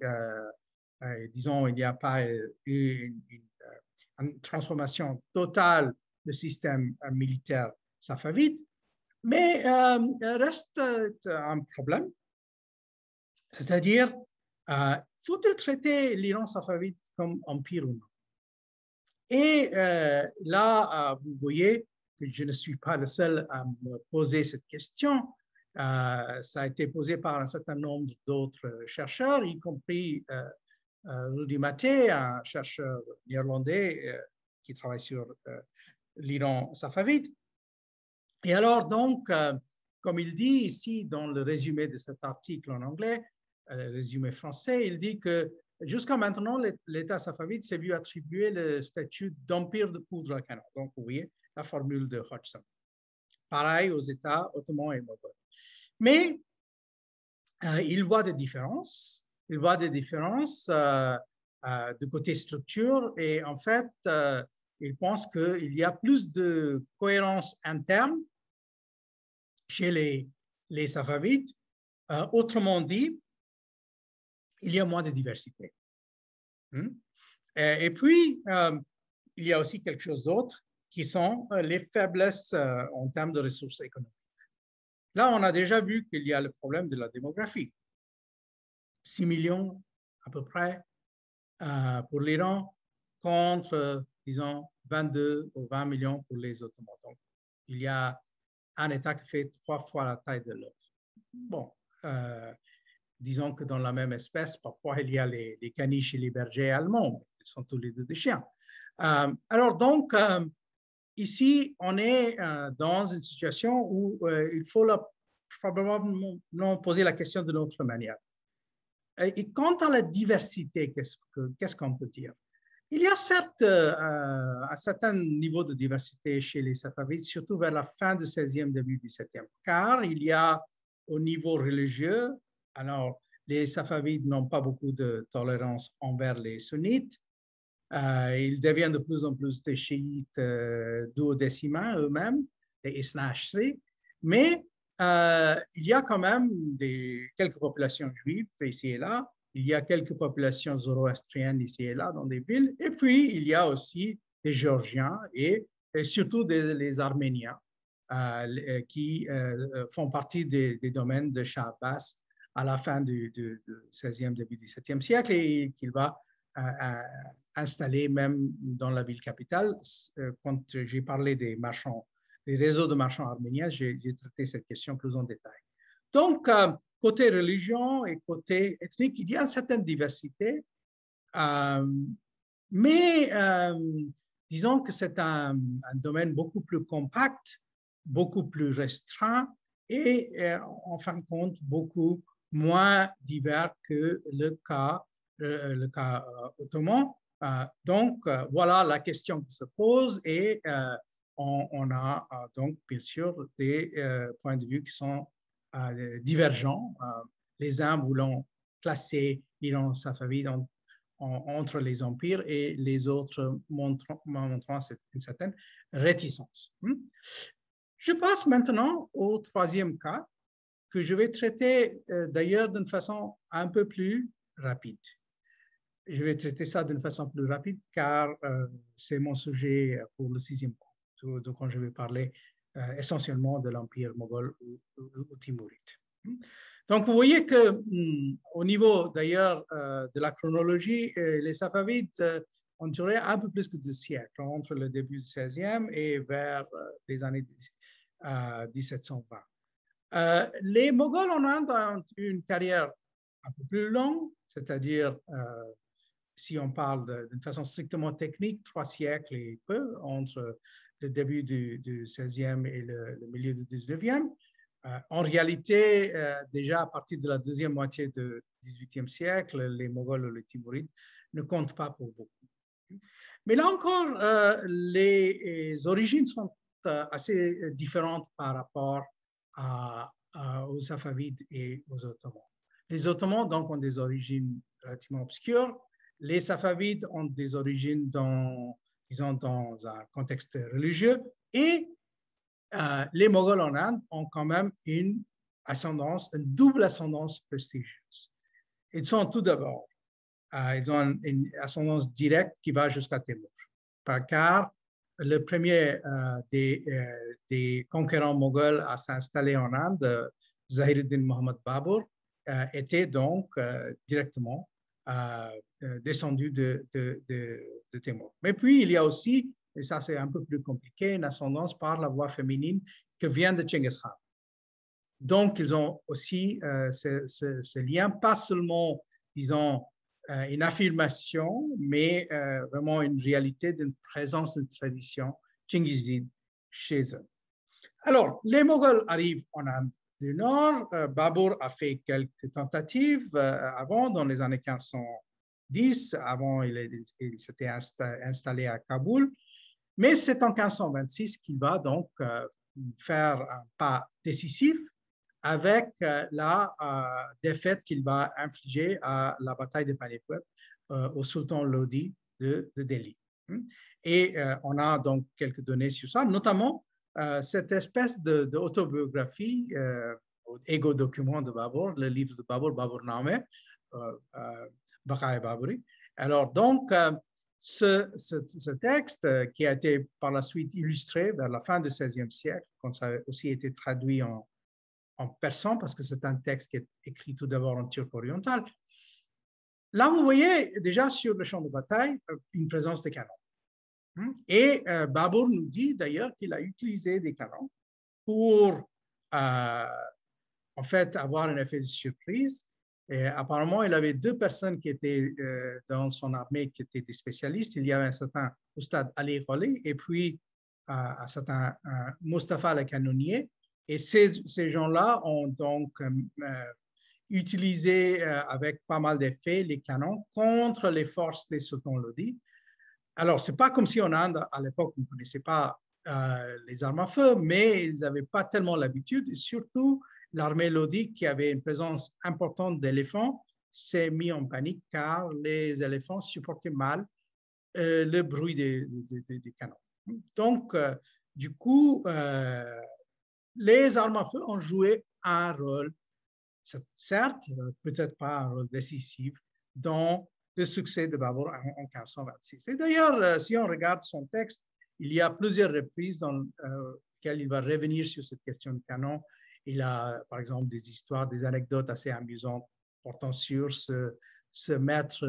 [SPEAKER 1] disons, il n'y a pas eu une transformation totale du système militaire safavide, mais reste un problème. C'est-à-dire, faut-il traiter l'Iran safavide comme empire ou non? Et là, vous voyez que je ne suis pas le seul à me poser cette question. Ça a été posé par un certain nombre d'autres chercheurs, y compris Rudi Maté, un chercheur néerlandais qui travaille sur l'Iran safavide. Et alors, donc, comme il dit ici dans le résumé de cet article en anglais, résumé français, il dit que jusqu'à maintenant, l'État safavide s'est vu attribuer le statut d'empire de poudre à canon. Donc, vous voyez la formule de Hodgson. Pareil aux États ottomans et moghols. Mais il voit des différences. Il voit des différences de côté structure et en fait, il pense qu'il y a plus de cohérence interne chez les Safavides. Autrement dit, il y a moins de diversité. Et puis, il y a aussi quelque chose d'autre qui sont les faiblesses en termes de ressources économiques. Là, on a déjà vu qu'il y a le problème de la démographie. 6 millions à peu près pour l'Iran contre, disons, 22 ou 20 millions pour les Ottomans. Donc, il y a un État qui fait 3 fois la taille de l'autre. Bon, disons que dans la même espèce, parfois il y a les caniches et les bergers allemands, ils sont tous les deux des chiens. Alors donc, ici, on est dans une situation où il faut probablement poser la question de notre manière. Et quant à la diversité, qu'est-ce qu'on peut dire? Il y a certes un certain niveau de diversité chez les Safavides, surtout vers la fin du XVIe, début du XVIIe, car il y a au niveau religieux, alors les Safavides n'ont pas beaucoup de tolérance envers les sunnites, ils deviennent de plus en plus des chiites duodécimains eux-mêmes, des Isna Ashri, mais il y a quand même quelques populations juives ici et là, il y a quelques populations zoroastriennes ici et là dans des villes, et puis il y a aussi des Géorgiens et surtout les Arméniens qui font partie des domaines de Shah Abbas à la fin du XVIe, début du XVIIe siècle et qu'il va installer même dans la ville capitale. Quand j'ai parlé des marchands, des réseaux de marchands arméniens, j'ai traité cette question plus en détail. Donc, côté religion et côté ethnique, il y a une certaine diversité, mais disons que c'est un domaine beaucoup plus compact, beaucoup plus restreint et en fin de compte, beaucoup moins divers que le cas ottoman. Donc, voilà la question qui se pose et on a donc bien sûr des points de vue qui sont divergents. Les uns voulant classer l'Iran safavide entre les empires et les autres montrant une certaine réticence. Je passe maintenant au troisième cas que je vais traiter d'ailleurs d'une façon un peu plus rapide. Je vais traiter ça d'une façon plus rapide car c'est mon sujet pour le 6e cours, quand je vais parler essentiellement de l'empire moghol ou timuride. Donc, vous voyez que au niveau d'ailleurs de la chronologie, les Safavides ont duré un peu plus que 2 siècles, entre le début du XVIe et vers les années 1720. Les Moghols en Inde ont une carrière un peu plus longue, c'est-à-dire, si on parle d'une façon strictement technique, 3 siècles et peu, entre le début du XVIe et le milieu du XIXe. En réalité, déjà à partir de la deuxième moitié du XVIIIe siècle, les Moghols ou les Timurides ne comptent pas pour beaucoup. Mais là encore, les origines sont assez différentes par rapport aux Safavides et aux Ottomans. Les Ottomans donc ont des origines relativement obscures. Les Safavides ont des origines disons, dans un contexte religieux et les Moghols en Inde ont quand même une double ascendance prestigieuse. Ils sont tout d'abord, ils ont une ascendance directe qui va jusqu'à Temur, car le premier des conquérants moghols à s'installer en Inde, Zahiruddin Mohammad Babur, était donc directement descendu de Temur. Mais puis, il y a aussi, et ça c'est un peu plus compliqué, une ascendance par la voie féminine qui vient de Genghis Khan. Donc, ils ont aussi ce lien, pas seulement, disons, une affirmation, mais vraiment une réalité d'une présence d'une tradition tchéngizide chez eux. Alors, les Moghols arrivent en Inde du Nord. Babur a fait quelques tentatives avant, dans les années 1510. Avant, il s'était installé à Kaboul. Mais c'est en 1526 qu'il va donc faire un pas décisif avec la défaite qu'il va infliger à la bataille de Panipat au sultan Lodi de Delhi. Et on a donc quelques données sur ça, notamment cette espèce d'autobiographie, égo-document de Babur, le livre de Babur, Baburnameh, Baqai Baburi. Alors donc, ce texte qui a été par la suite illustré vers la fin du XVIe siècle, quand ça a aussi été traduit en persan, parce que c'est un texte qui est écrit tout d'abord en turc oriental. Là, vous voyez déjà sur le champ de bataille une présence de canons. Et Babur nous dit d'ailleurs qu'il a utilisé des canons pour en fait avoir un effet de surprise. Et apparemment, il avait deux personnes qui étaient dans son armée qui étaient des spécialistes. Il y avait un certain Oustad Ali Kholi et puis un certain Mustapha le canonnier. Et ces gens-là ont donc utilisé avec pas mal d'effets les canons contre les forces des sultans lodis. Alors, ce n'est pas comme si en Inde, à l'époque, on ne connaissait pas les armes à feu, mais ils n'avaient pas tellement l'habitude. Et surtout, l'armée lodi, qui avait une présence importante d'éléphants, s'est mise en panique car les éléphants supportaient mal le bruit des canons. Donc, du coup, les armes à feu ont joué un rôle, certes, peut-être pas un rôle décisif, dans le succès de Babur en 1526. Et d'ailleurs, si on regarde son texte, il y a plusieurs reprises dans lesquelles il va revenir sur cette question de canon. Il a, par exemple, des histoires, des anecdotes assez amusantes portant sur ce maître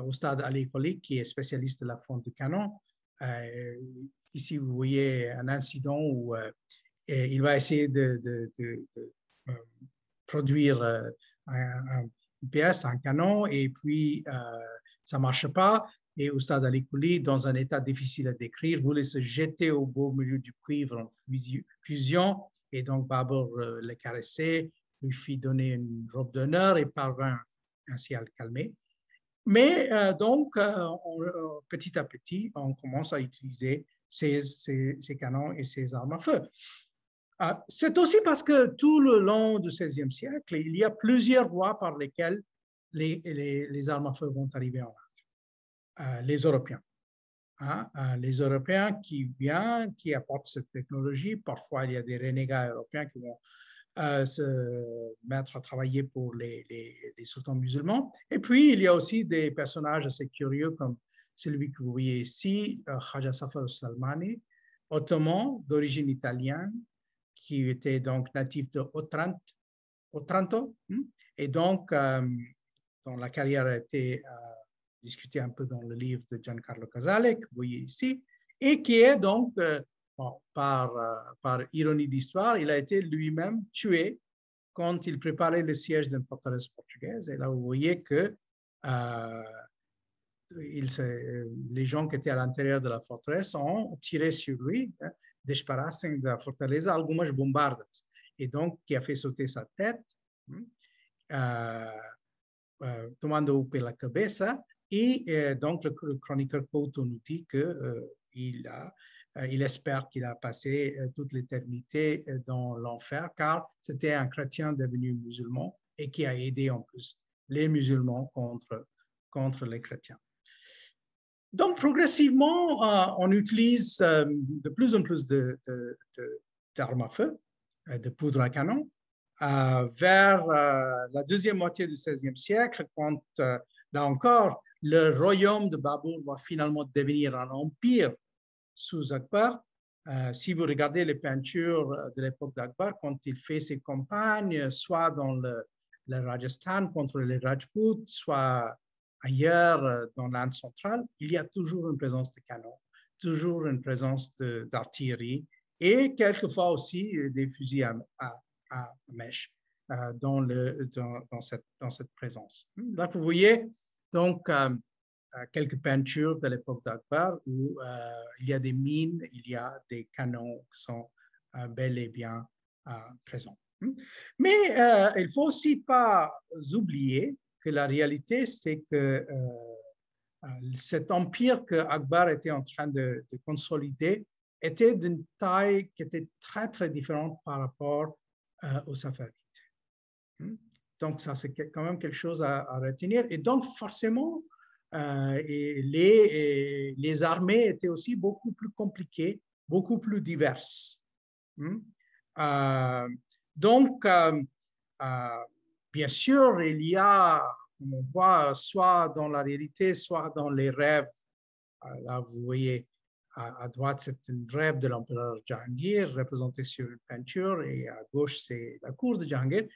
[SPEAKER 1] Oustad Ali Kholi, qui est spécialiste de la fonte de canon. Ici, vous voyez un incident où il va essayer de produire une pièce, un canon, et puis ça ne marche pas. Et Oustad Ali Kholi, dans un état difficile à décrire, voulait se jeter au beau milieu du cuivre en fusion. Et donc Babur le caressait, lui fit donner une robe d'honneur et parvint ainsi à le calmer. Mais donc, petit à petit, on commence à utiliser ces canons et ces armes à feu. C'est aussi parce que tout le long du XVIe siècle, il y a plusieurs voies par lesquelles les armes à feu vont arriver en Inde. Les Européens. Les Européens qui viennent, qui apportent cette technologie. Parfois, il y a des renégats européens qui vont se mettre à travailler pour les sultans musulmans. Et puis, il y a aussi des personnages assez curieux comme celui que vous voyez ici, Khaja Safar al-Salmani, ottoman d'origine italienne, qui était donc natif de Otranto. Et donc, dont la carrière a été discutée un peu dans le livre de Giancarlo Casale, que vous voyez ici, et qui est donc, par ironie d'histoire, il a été lui-même tué quand il préparait le siège d'une forteresse portugaise. Et là, vous voyez que les gens qui étaient à l'intérieur de la forteresse ont tiré sur lui, disparassem da fortaleza algumas bombardas, et donc qui a fait sauter sa tête, tomando pela cabeça, et donc le chroniqueur Couto nous dit qu'il espère qu'il a passé toute l'éternité dans l'enfer, car c'était un chrétien devenu musulman et qui a aidé en plus les musulmans contre les chrétiens. Donc, progressivement, on utilise de plus en plus d'armes à feu, de poudre à canon, vers la deuxième moitié du XVIe siècle, quand, là encore, le royaume de Babur va finalement devenir un empire sous Akbar. Si vous regardez les peintures de l'époque d'Akbar, quand il fait ses campagnes, soit dans le Rajasthan contre les Rajputs, soit ailleurs dans l'Inde centrale, il y a toujours une présence de canons, toujours une présence d'artillerie et quelquefois aussi des fusils à Mèche dans cette présence. Là, vous voyez donc quelques peintures de l'époque d'Akbar où il y a des mines, il y a des canons qui sont bel et bien présents. Mais il ne faut aussi pas oublier que la réalité, c'est que cet empire que Akbar était en train de consolider était d'une taille qui était très, très différente par rapport aux Safavides. Donc, ça, c'est quand même quelque chose à retenir. Et donc, forcément, les armées étaient aussi beaucoup plus compliquées, beaucoup plus diverses. Donc, bien sûr, il y a, comme on voit, soit dans la réalité, soit dans les rêves. Là, vous voyez, à droite, c'est un rêve de l'empereur Jahangir, représenté sur une peinture, et à gauche, c'est la cour de Jahangir.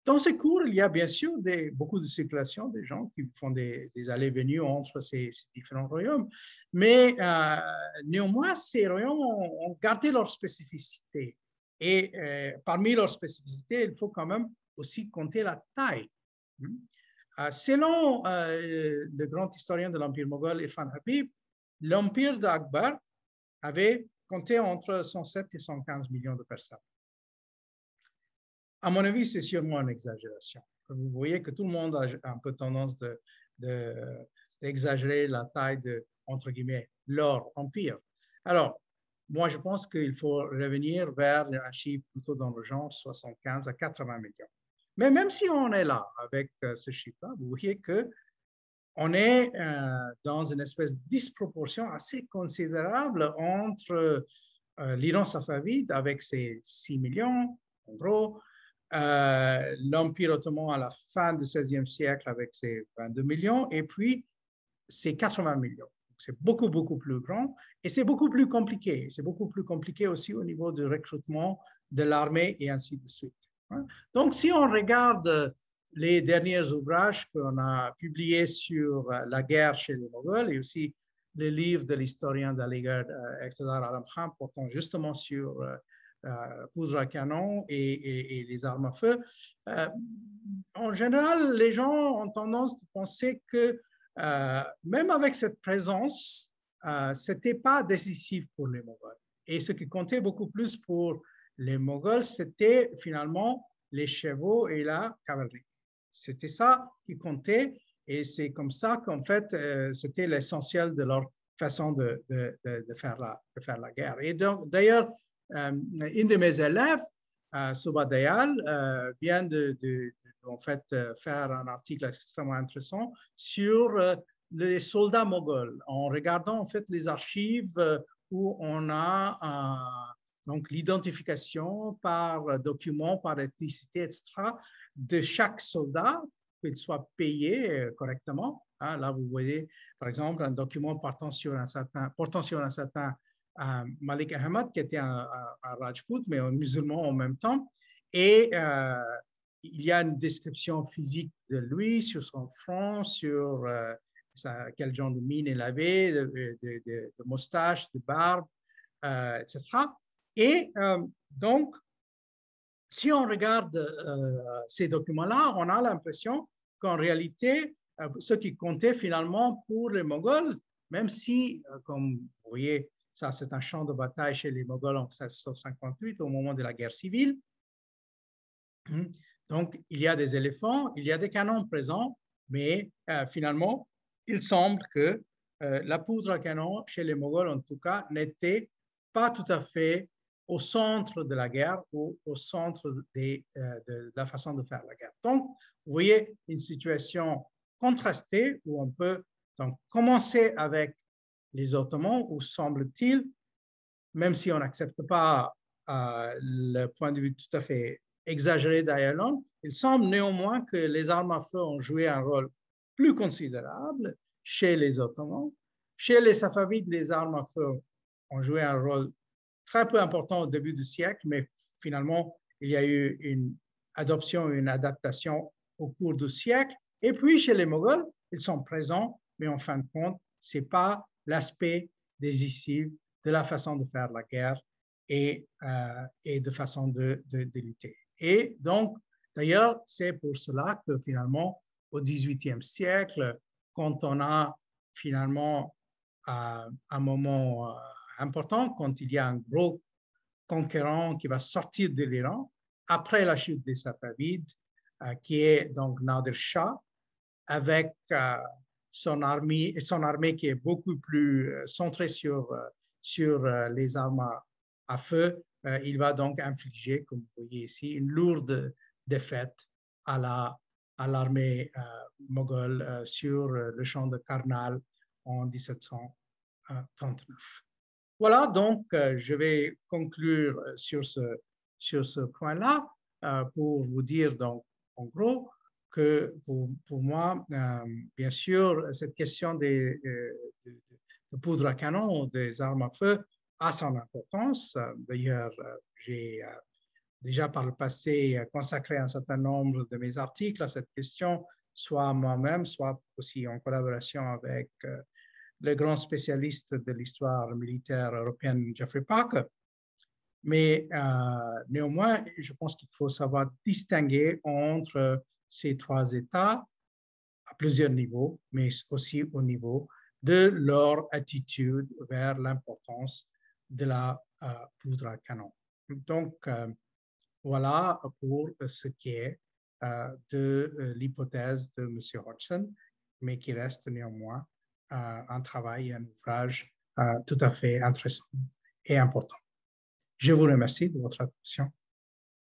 [SPEAKER 1] Dans ces cours, il y a bien sûr beaucoup de circulation, des gens qui font des allées-venues entre ces différents royaumes, mais néanmoins, ces royaumes ont gardé leur spécificité. Et parmi leurs spécificités, il faut quand même aussi compter la taille. Selon le grand historien de l'Empire moghol, Irfan Habib, l'Empire d'Akbar avait compté entre 107 et 115 millions de personnes. À mon avis, c'est sûrement une exagération. Vous voyez que tout le monde a un peu tendance d'exagérer la taille de, entre guillemets, leur empire. Alors, moi, je pense qu'il faut revenir vers un chiffre plutôt dans le genre 75 à 80 millions. Mais même si on est là avec ce chiffre-là, vous voyez qu'on est dans une espèce de disproportion assez considérable entre l'Iran safavide avec ses 6 millions, en gros, l'Empire ottoman à la fin du XVIe siècle avec ses 22 millions, et puis ses 80 millions. C'est beaucoup, beaucoup plus grand et c'est beaucoup plus compliqué. C'est beaucoup plus compliqué aussi au niveau du recrutement de l'armée et ainsi de suite. Donc, si on regarde les derniers ouvrages qu'on a publiés sur la guerre chez les Moghols et aussi le livre de l'historien d'Aligarh, Iqtidar Alam Khan, portant justement sur poudre à canon et les armes à feu. En général, les gens ont tendance à penser que même avec cette présence, ce n'était pas décisif pour les Moghols. Et ce qui comptait beaucoup plus pour les Moghols, c'était finalement les chevaux et la cavalerie. C'était ça qui comptait et c'est comme ça qu'en fait, c'était l'essentiel de leur façon de faire la guerre. Et donc, d'ailleurs, une de mes élèves, Souba Dayal, vient en fait, faire un article extrêmement intéressant sur les soldats moghols, en regardant en fait les archives où on a donc l'identification par document, par ethnicité, etc., de chaque soldat, qu'il soit payé correctement. Là, vous voyez, par exemple, un document portant sur un certain Malik Ahmad, qui était un Rajput, mais un musulman en même temps. Et il y a une description physique de lui sur son front, sur quel genre de mine il avait, de moustache, de barbe, etc. Et donc, si on regarde ces documents-là, on a l'impression qu'en réalité, ce qui comptait finalement pour les Mongols, même si, comme vous voyez, ça c'est un champ de bataille chez les Mongols en 1658, au moment de la guerre civile. Donc, il y a des éléphants, il y a des canons présents, mais finalement, il semble que la poudre à canon chez les Mongols, en tout cas, n'était pas tout à fait au centre de la guerre ou au centre de la façon de faire la guerre. Donc, vous voyez une situation contrastée où on peut donc commencer avec les Ottomans, où semble-t-il, même si on n'accepte pas le point de vue tout à fait exagéré d'Ayalon, il semble néanmoins que les armes à feu ont joué un rôle plus considérable chez les Ottomans. Chez les Safavides, les armes à feu ont joué un rôle très peu important au début du siècle, mais finalement, il y a eu une adoption, une adaptation au cours du siècle. Et puis, chez les Moghols, ils sont présents, mais en fin de compte, ce n'est pas l'aspect décisif de la façon de faire la guerre et de façon de lutter. Et donc, d'ailleurs, c'est pour cela que finalement, au XVIIIe siècle, quand on a finalement un moment important, quand il y a un gros conquérant qui va sortir de l'Iran, après la chute des Safavides, qui est donc Nader Shah, avec son armée qui est beaucoup plus centrée sur les armes à feu. Il va donc infliger, comme vous voyez ici, une lourde défaite à l'armée moghole sur le champ de Karnal en 1739. Voilà, donc je vais conclure sur ce point-là pour vous dire donc en gros que pour moi, bien sûr, cette question de poudre à canon, des armes à feu, a son importance. D'ailleurs, j'ai déjà par le passé consacré un certain nombre de mes articles à cette question, soit moi-même, soit aussi en collaboration avec le grand spécialiste de l'histoire militaire européenne, Jeffrey Parker. Mais néanmoins, je pense qu'il faut savoir distinguer entre ces trois États à plusieurs niveaux, mais aussi au niveau de leur attitude vers l'importance de la poudre à canon. Donc, voilà pour ce qui est de l'hypothèse de M. Hodgson, mais qui reste néanmoins un travail et un ouvrage tout à fait intéressant et important. Je vous remercie de votre attention.